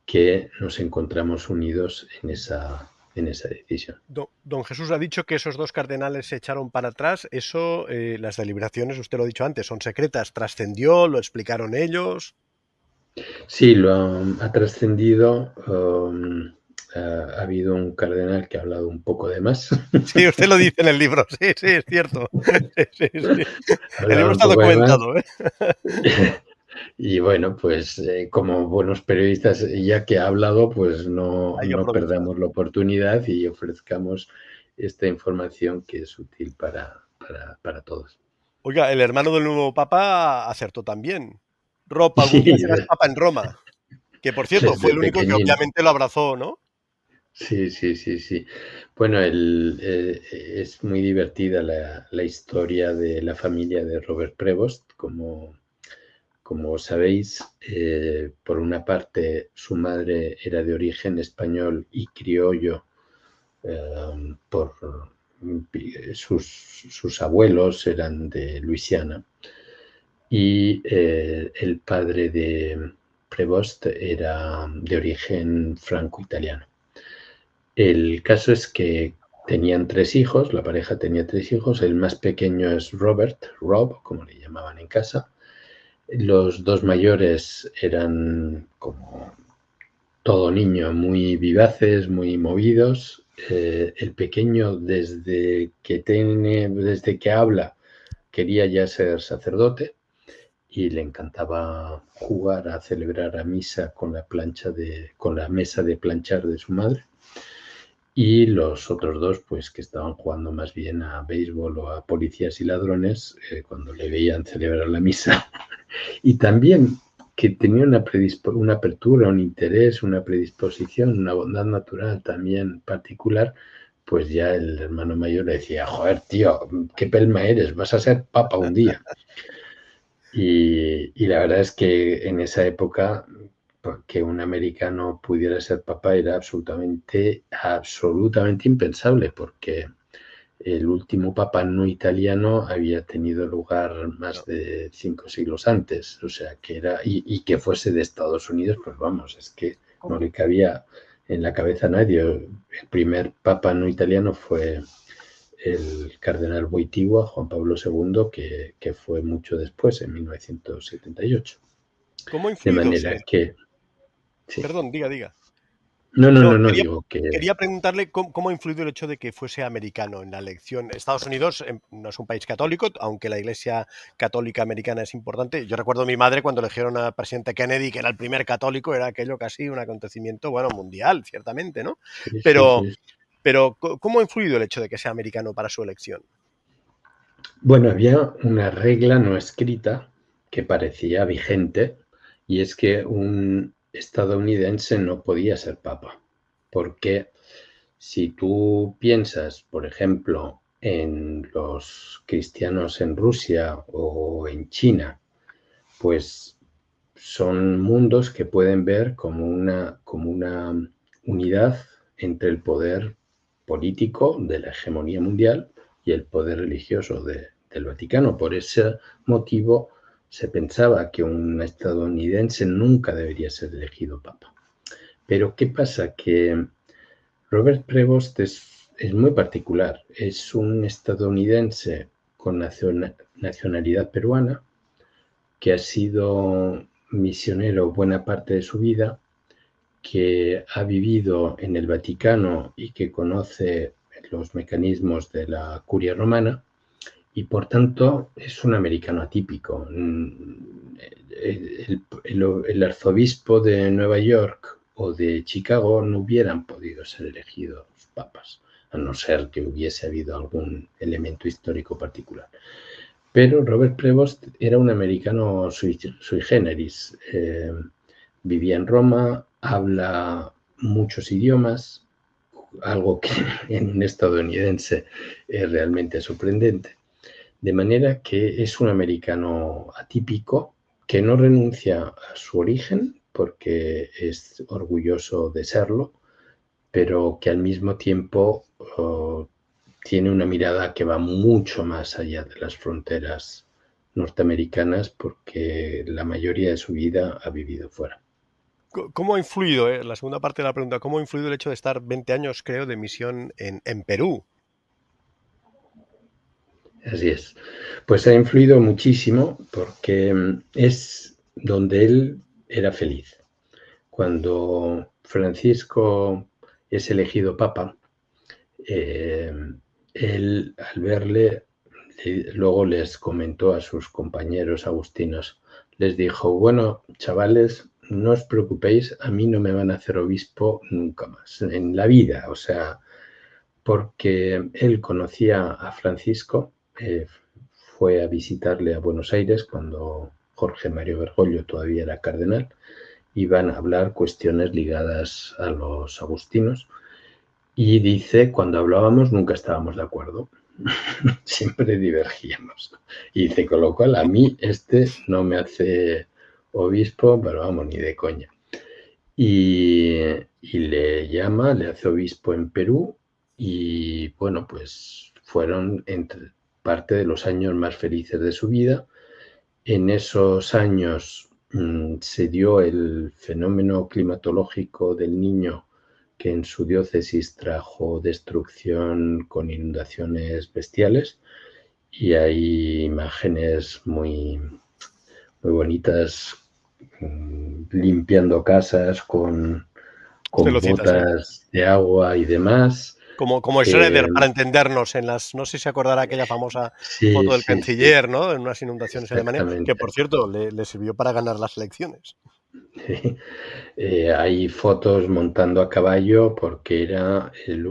que nos encontramos unidos en esa decisión. Don Jesús ha dicho que esos 2 cardenales se echaron para atrás. Eso, las deliberaciones, usted lo ha dicho antes, son secretas. ¿Trascendió? ¿Lo explicaron ellos? Sí, ha trascendido. Ha habido un cardenal que ha hablado un poco de más. Sí, usted lo dice en el libro. Sí, sí, es cierto. Sí, sí, sí. Ha El libro hablado un está poco de más. documentado, ¿eh? Y bueno, pues como buenos periodistas, ya que ha hablado, pues Hay que no aprovechar. perdamos la oportunidad y ofrezcamos esta información que es útil para todos. Oiga, el hermano del nuevo papa acertó también. Ropa, algún día Sí, serás papa en Roma. Que, por cierto, fue desde el único que pequeñín. obviamente lo abrazó, ¿no? Sí, sí, sí, sí. Bueno, es muy divertida la historia de la familia de Robert Prevost. Como sabéis, por una parte, su madre era de origen español y criollo por sus abuelos eran de Luisiana y el padre de Prevost era de origen franco-italiano. El caso es que tenían 3 hijos, la pareja tenía 3 hijos, el más pequeño es Rob, como le llamaban en casa. Los 2 mayores eran, como todo niño, muy vivaces, muy movidos. El pequeño, desde que habla, quería ya ser sacerdote y le encantaba jugar a celebrar a misa con la mesa de planchar de su madre. Y los otros 2, pues que estaban jugando más bien a béisbol o a policías y ladrones, cuando le veían celebrar la misa. Y también que tenía una apertura, un interés, una predisposición, una bondad natural también particular, pues ya el hermano mayor le decía, joder, tío, qué pelma eres, vas a ser papa un día. Y la verdad es que en esa época que un americano pudiera ser papa era absolutamente impensable, porque el último papa no italiano había tenido lugar más No. de 5 siglos antes, o sea, que era, y que fuese de Estados Unidos, pues vamos, es que no le cabía en la cabeza a nadie. El primer papa no italiano fue el cardenal Wojtyła, Juan Pablo II, que fue mucho después, en 1978. ¿Cómo ha De influido? manera que... Sí. Perdón, diga. No, Quería, digo que... quería preguntarle cómo ha influido el hecho de que fuese americano en la elección. Estados Unidos no es un país católico, aunque la Iglesia Católica Americana es importante. Yo recuerdo a mi madre cuando eligieron al presidente Kennedy, que era el primer católico, era aquello casi un acontecimiento, bueno, mundial, ciertamente, ¿no? Sí, sí, Pero, sí. pero ¿cómo ha influido el hecho de que sea americano para su elección? Bueno, había una regla no escrita que parecía vigente, y es que un estadounidense no podía ser papa, porque si tú piensas, por ejemplo, en los cristianos en Rusia o en China, pues son mundos que pueden ver como una unidad entre el poder político de la hegemonía mundial y el poder religioso del Vaticano. Por ese motivo se pensaba que un estadounidense nunca debería ser elegido papa. Pero ¿qué pasa? Que Robert Prevost es muy particular. Es un estadounidense con nacionalidad peruana que ha sido misionero buena parte de su vida, que ha vivido en el Vaticano y que conoce los mecanismos de la curia romana, y por tanto es un americano atípico. El arzobispo de Nueva York o de Chicago no hubieran podido ser elegidos papas, a no ser que hubiese habido algún elemento histórico particular. Pero Robert Prevost era un americano sui generis. Vivía en Roma, habla muchos idiomas, algo que en un estadounidense es realmente sorprendente. De manera que es un americano atípico que no renuncia a su origen porque es orgulloso de serlo, pero que al mismo tiempo tiene una mirada que va mucho más allá de las fronteras norteamericanas, porque la mayoría de su vida ha vivido fuera. ¿Cómo ha influido, la segunda parte de la pregunta, cómo ha influido el hecho de estar 20 años, creo, de misión en Perú? Así es. Pues ha influido muchísimo porque es donde él era feliz. Cuando Francisco es elegido papa, eh, él al verle, luego les comentó a sus compañeros agustinos, les dijo, bueno, chavales, no os preocupéis, a mí no me van a hacer obispo nunca más en la vida, o sea, porque él conocía a Francisco, fue a visitarle a Buenos Aires cuando Jorge Mario Bergoglio todavía era cardenal, iban a hablar cuestiones ligadas a los agustinos, y dice, cuando hablábamos nunca estábamos de acuerdo, siempre divergíamos. Y dice, con lo cual a mí no me hace obispo, pero vamos, ni de coña. Y le llama, le hace obispo en Perú, y bueno, pues fueron entre parte de los años más felices de su vida. En esos años se dio el fenómeno climatológico del Niño, que en su diócesis trajo destrucción con inundaciones bestiales, y hay imágenes muy, muy bonitas, limpiando casas con Celocitas, sí. botas de agua y demás. Como Schroeder, para entendernos, no sé si se acordará aquella famosa Sí, foto del sí, sí, canciller, ¿no? En unas inundaciones en Alemania, que exactamente. por cierto le sirvió para ganar las elecciones. Hay fotos montando a caballo porque era la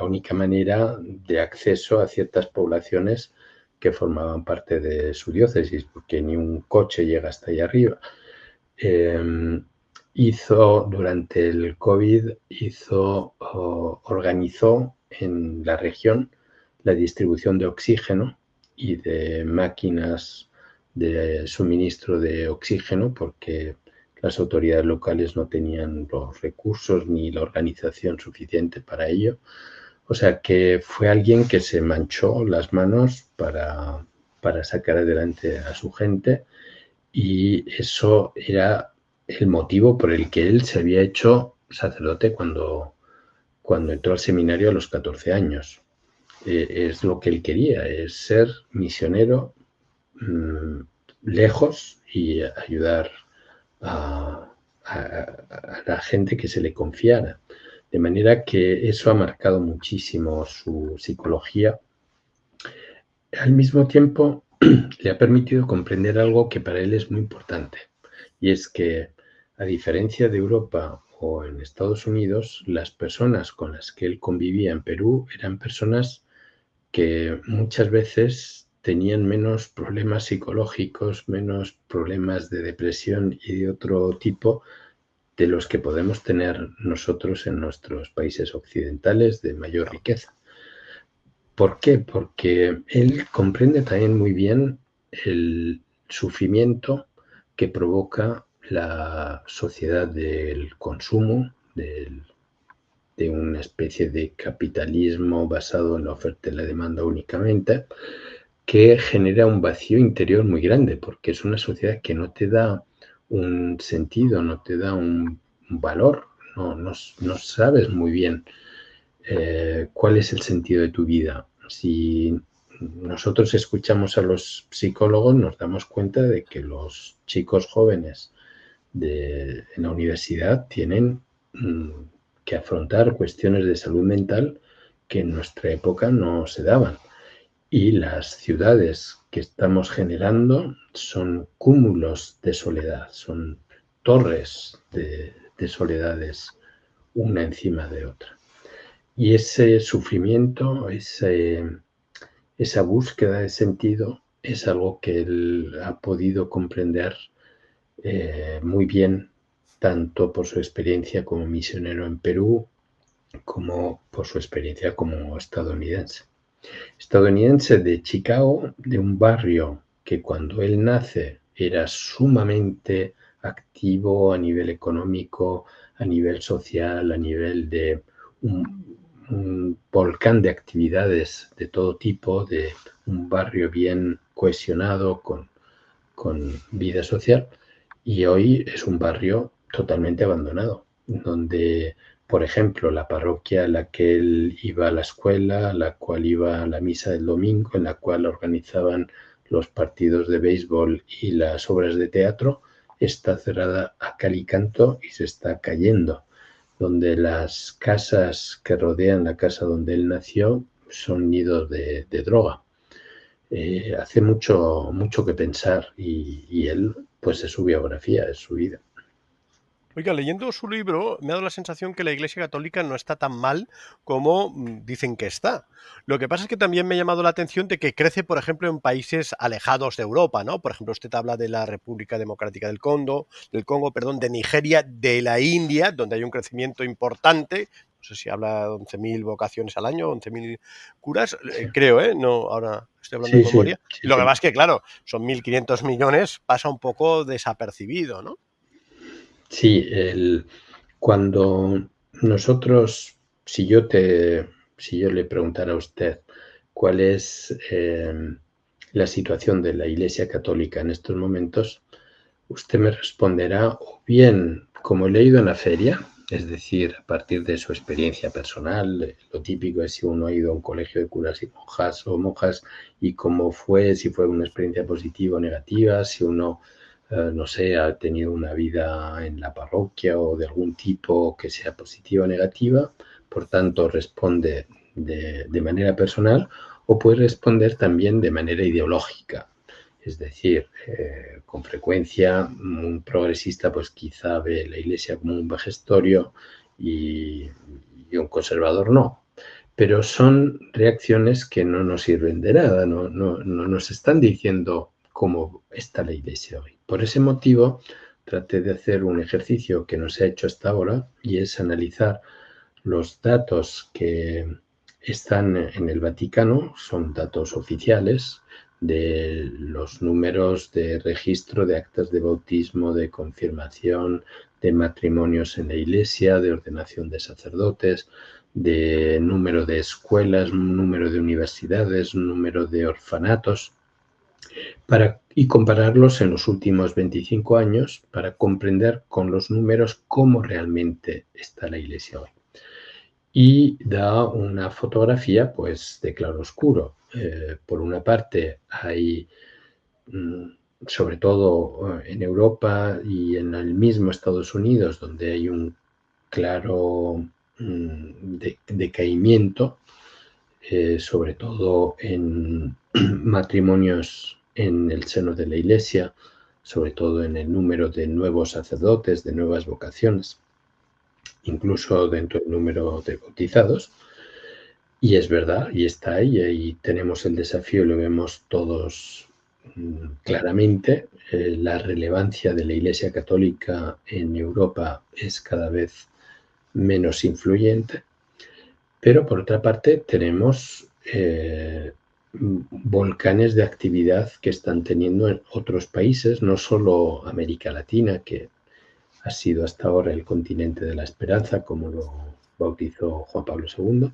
única manera de acceso a ciertas poblaciones que formaban parte de su diócesis, porque ni un coche llega hasta allá arriba. Durante el COVID, organizó en la región la distribución de oxígeno y de máquinas de suministro de oxígeno, porque las autoridades locales no tenían los recursos ni la organización suficiente para ello. O sea que fue alguien que se manchó las manos para sacar adelante a su gente, y eso era el motivo por el que él se había hecho sacerdote cuando entró al seminario a los 14 años. es lo que él quería, es ser misionero lejos y ayudar a la gente que se le confiara. De manera que eso ha marcado muchísimo su psicología. Al mismo tiempo, le ha permitido comprender algo que para él es muy importante, y es que, a diferencia de Europa o en Estados Unidos, las personas con las que él convivía en Perú eran personas que muchas veces tenían menos problemas psicológicos, menos problemas de depresión y de otro tipo de los que podemos tener nosotros en nuestros países occidentales de mayor Claro. riqueza. ¿Por qué? Porque él comprende también muy bien el sufrimiento que provoca la sociedad del consumo, de una especie de capitalismo basado en la oferta y la demanda únicamente, que genera un vacío interior muy grande, porque es una sociedad que no te da un sentido, no te da un valor, no sabes muy bien cuál es el sentido de tu vida. Si nosotros escuchamos a los psicólogos, nos damos cuenta de que los chicos jóvenes en la universidad tienen que afrontar cuestiones de salud mental que en nuestra época no se daban. Y las ciudades que estamos generando son cúmulos de soledad, son torres de soledades una encima de otra. Y ese sufrimiento, esa búsqueda de sentido, es algo que él ha podido comprender muy bien, tanto por su experiencia como misionero en Perú, como por su experiencia como estadounidense. Estadounidense de Chicago, de un barrio que cuando él nace era sumamente activo a nivel económico, a nivel social, a nivel de un volcán de actividades de todo tipo, de un barrio bien cohesionado con vida social, y hoy es un barrio totalmente abandonado, donde, por ejemplo, la parroquia en la que él iba a la escuela, la cual iba a la misa del domingo, en la cual organizaban los partidos de béisbol y las obras de teatro, está cerrada a cal y canto y se está cayendo, donde las casas que rodean la casa donde él nació son nidos de droga. Hace mucho que pensar y él, pues es su biografía, es su vida. Oiga, leyendo su libro me ha dado la sensación que la Iglesia Católica no está tan mal como dicen que está. Lo que pasa es que también me ha llamado la atención de que crece, por ejemplo, en países alejados de Europa, ¿no? Por ejemplo, usted habla de la República Democrática del Congo, perdón, de Nigeria, de la India, donde hay un crecimiento importante. No sé si habla de 11.000 vocaciones al año, 11.000 curas, Sí, creo, ¿eh? No, ahora estoy hablando de sí, sí, memoria. sí, Y lo que sí. pasa es que, claro, son 1.500 millones, pasa un poco desapercibido, ¿no? Sí, cuando nosotros, si yo si yo le preguntara a usted cuál es la situación de la Iglesia Católica en estos momentos, usted me responderá o bien como he leído en la feria, es decir, a partir de su experiencia personal, lo típico es si uno ha ido a un colegio de curas y monjas o monjas y cómo fue, si fue una experiencia positiva o negativa, si uno, no sé, ha tenido una vida en la parroquia o de algún tipo que sea positiva o negativa, por tanto responde de manera personal o puede responder también de manera ideológica. Es decir, con frecuencia un progresista pues quizá ve la Iglesia como un vejestorio y, y un conservador no. Pero son reacciones que no nos sirven de nada, no nos están diciendo cómo está la Iglesia hoy. Por ese motivo, traté de hacer un ejercicio que no se ha hecho hasta ahora y es analizar los datos que están en el Vaticano, son datos oficiales de los números de registro de actas de bautismo, de confirmación, de matrimonios en la Iglesia, de ordenación de sacerdotes, de número de escuelas, número de universidades, número de orfanatos, y compararlos en los últimos 25 años para comprender con los números cómo realmente está la Iglesia hoy. y da una fotografía pues de claroscuro. Por una parte hay, sobre todo en Europa y en el mismo Estados Unidos, donde hay un claro decaimiento, sobre todo en matrimonios en el seno de la Iglesia, sobre todo en el número de nuevos sacerdotes, de nuevas vocaciones, incluso dentro del número de bautizados. Y es verdad, y está ahí, y tenemos el desafío, y lo vemos todos claramente, la relevancia de la Iglesia Católica en Europa es cada vez menos influyente, pero por otra parte tenemos volcanes de actividad que están teniendo en otros países, no solo América Latina, que ha sido hasta ahora el continente de la esperanza, como lo bautizó Juan Pablo II,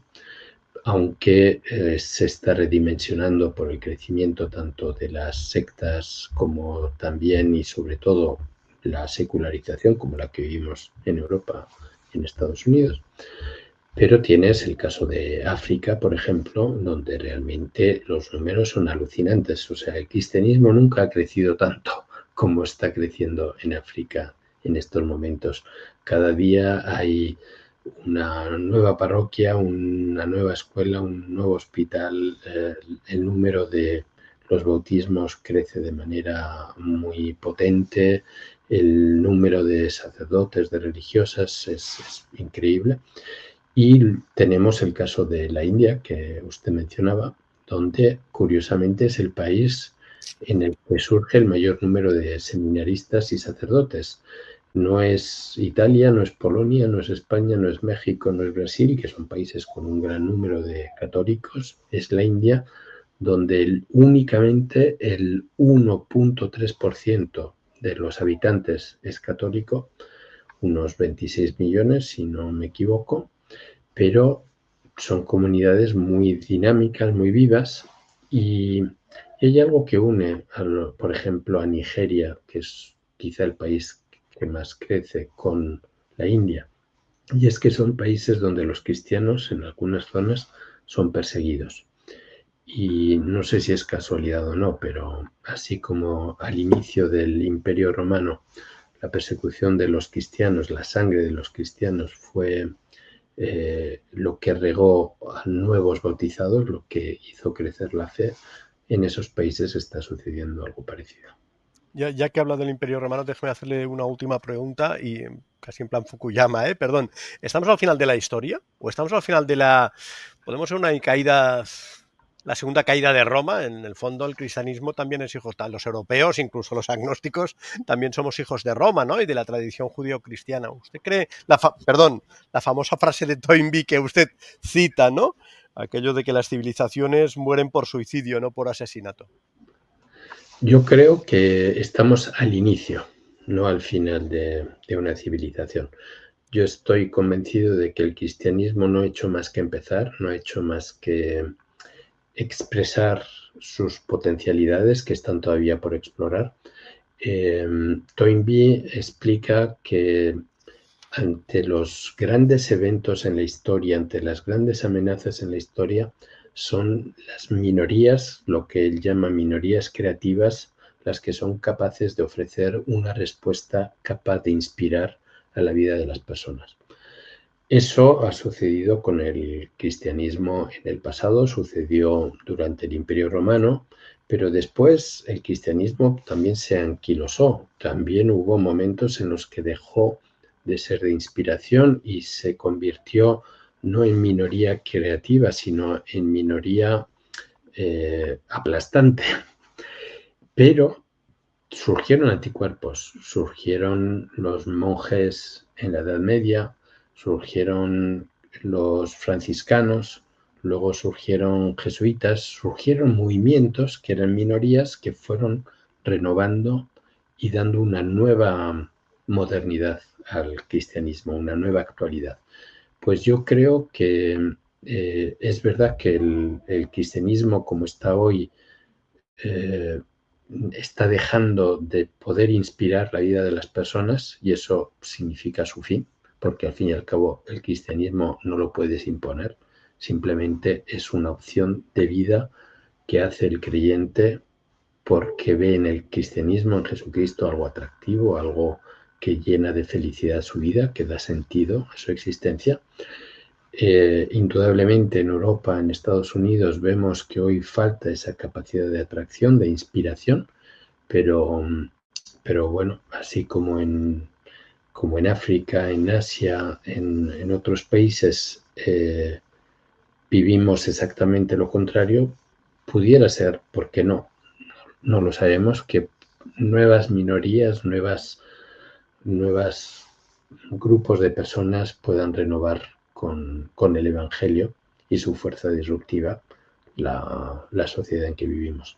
aunque se está redimensionando por el crecimiento tanto de las sectas como también y sobre todo la secularización como la que vivimos en Europa y en Estados Unidos. Pero tienes el caso de África, por ejemplo, donde realmente los números son alucinantes. O sea, el cristianismo nunca ha crecido tanto como está creciendo en África en estos momentos. Cada día hay una nueva parroquia, una nueva escuela, un nuevo hospital. El número de los bautismos crece de manera muy potente. El número de sacerdotes, de religiosas es increíble. Y tenemos el caso de la India, que usted mencionaba, donde curiosamente es el país en el que surge el mayor número de seminaristas y sacerdotes. No es Italia, no es Polonia, no es España, no es México, no es Brasil, que son países con un gran número de católicos, es la India, donde únicamente el 1,3% de los habitantes es católico, unos 26 millones, si no me equivoco, pero son comunidades muy dinámicas, muy vivas, y hay algo que une, por ejemplo, a Nigeria, que es quizá el país que más crece con la India, y es que son países donde los cristianos en algunas zonas son perseguidos. Y no sé si es casualidad o no, pero así como al inicio del Imperio Romano la persecución de los cristianos, la sangre de los cristianos fue lo que regó a nuevos bautizados, lo que hizo crecer la fe, en esos países está sucediendo algo parecido. Ya que habla del Imperio Romano, déjeme hacerle una última pregunta y casi en plan Fukuyama, ¿eh? Perdón. ¿Estamos al final de la historia? ¿O estamos al final de la... podemos ser una caída, la segunda caída de Roma? En el fondo, el cristianismo también es hijo, los europeos, incluso los agnósticos, también somos hijos de Roma, ¿no? Y de la tradición judío-cristiana. ¿Usted cree, perdón, la famosa frase de Toynbee que usted cita, ¿no? Aquello de que las civilizaciones mueren por suicidio, no por asesinato. Yo creo que estamos al inicio, no al final de una civilización. Yo estoy convencido de que el cristianismo no ha hecho más que empezar, no ha hecho más que expresar sus potencialidades que están todavía por explorar. Toynbee explica que ante los grandes eventos en la historia, ante las grandes amenazas en la historia, son las minorías, lo que él llama minorías creativas, las que son capaces de ofrecer una respuesta capaz de inspirar a la vida de las personas. Eso ha sucedido con el cristianismo en el pasado, sucedió durante el Imperio Romano, pero después el cristianismo también se anquilosó, también hubo momentos en los que dejó de ser de inspiración y se convirtió no en minoría creativa, sino en minoría aplastante. Pero surgieron anticuerpos, surgieron los monjes en la Edad Media, surgieron los franciscanos, luego surgieron jesuitas, surgieron movimientos que eran minorías que fueron renovando y dando una nueva modernidad al cristianismo, una nueva actualidad. Pues yo creo que es verdad que el cristianismo como está hoy eh, está dejando de poder inspirar la vida de las personas y eso significa su fin, porque al fin y al cabo el cristianismo no lo puedes imponer, simplemente es una opción de vida que hace el creyente porque ve en el cristianismo, en Jesucristo, algo atractivo, algo que llena de felicidad su vida, que da sentido a su existencia. Indudablemente en Europa, en Estados Unidos, vemos que hoy falta esa capacidad de atracción, de inspiración, pero bueno, así como en África, en Asia, en otros países, vivimos exactamente lo contrario, pudiera ser, ¿por qué no? No lo sabemos, que nuevas minorías, nuevas grupos de personas puedan renovar con el Evangelio y su fuerza disruptiva la sociedad en que vivimos.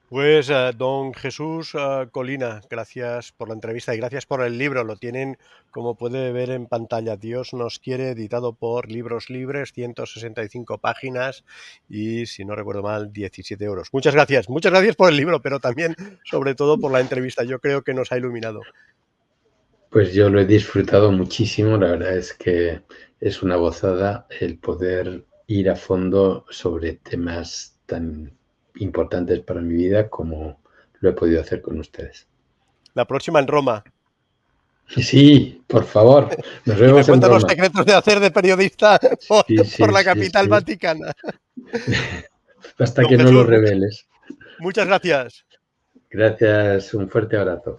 Pues don Jesús Colina, gracias por la entrevista y gracias por el libro. Lo tienen, como puede ver en pantalla, Dios nos quiere, editado por Libros Libres, 165 páginas y, si no recuerdo mal, 17 euros. Muchas gracias por el libro, pero también, sobre todo, por la entrevista. Yo creo que nos ha iluminado. Pues yo lo he disfrutado muchísimo, la verdad es que es una gozada el poder ir a fondo sobre temas tan importantes para mi vida como lo he podido hacer con ustedes. La próxima en Roma. Sí, por favor, nos Y me vemos en cuentan los Roma. secretos de hacer de periodista Sí, por sí, la sí, capital sí. vaticana. Hasta Don que no lo Jesús, reveles. muchas gracias. Gracias, un fuerte abrazo.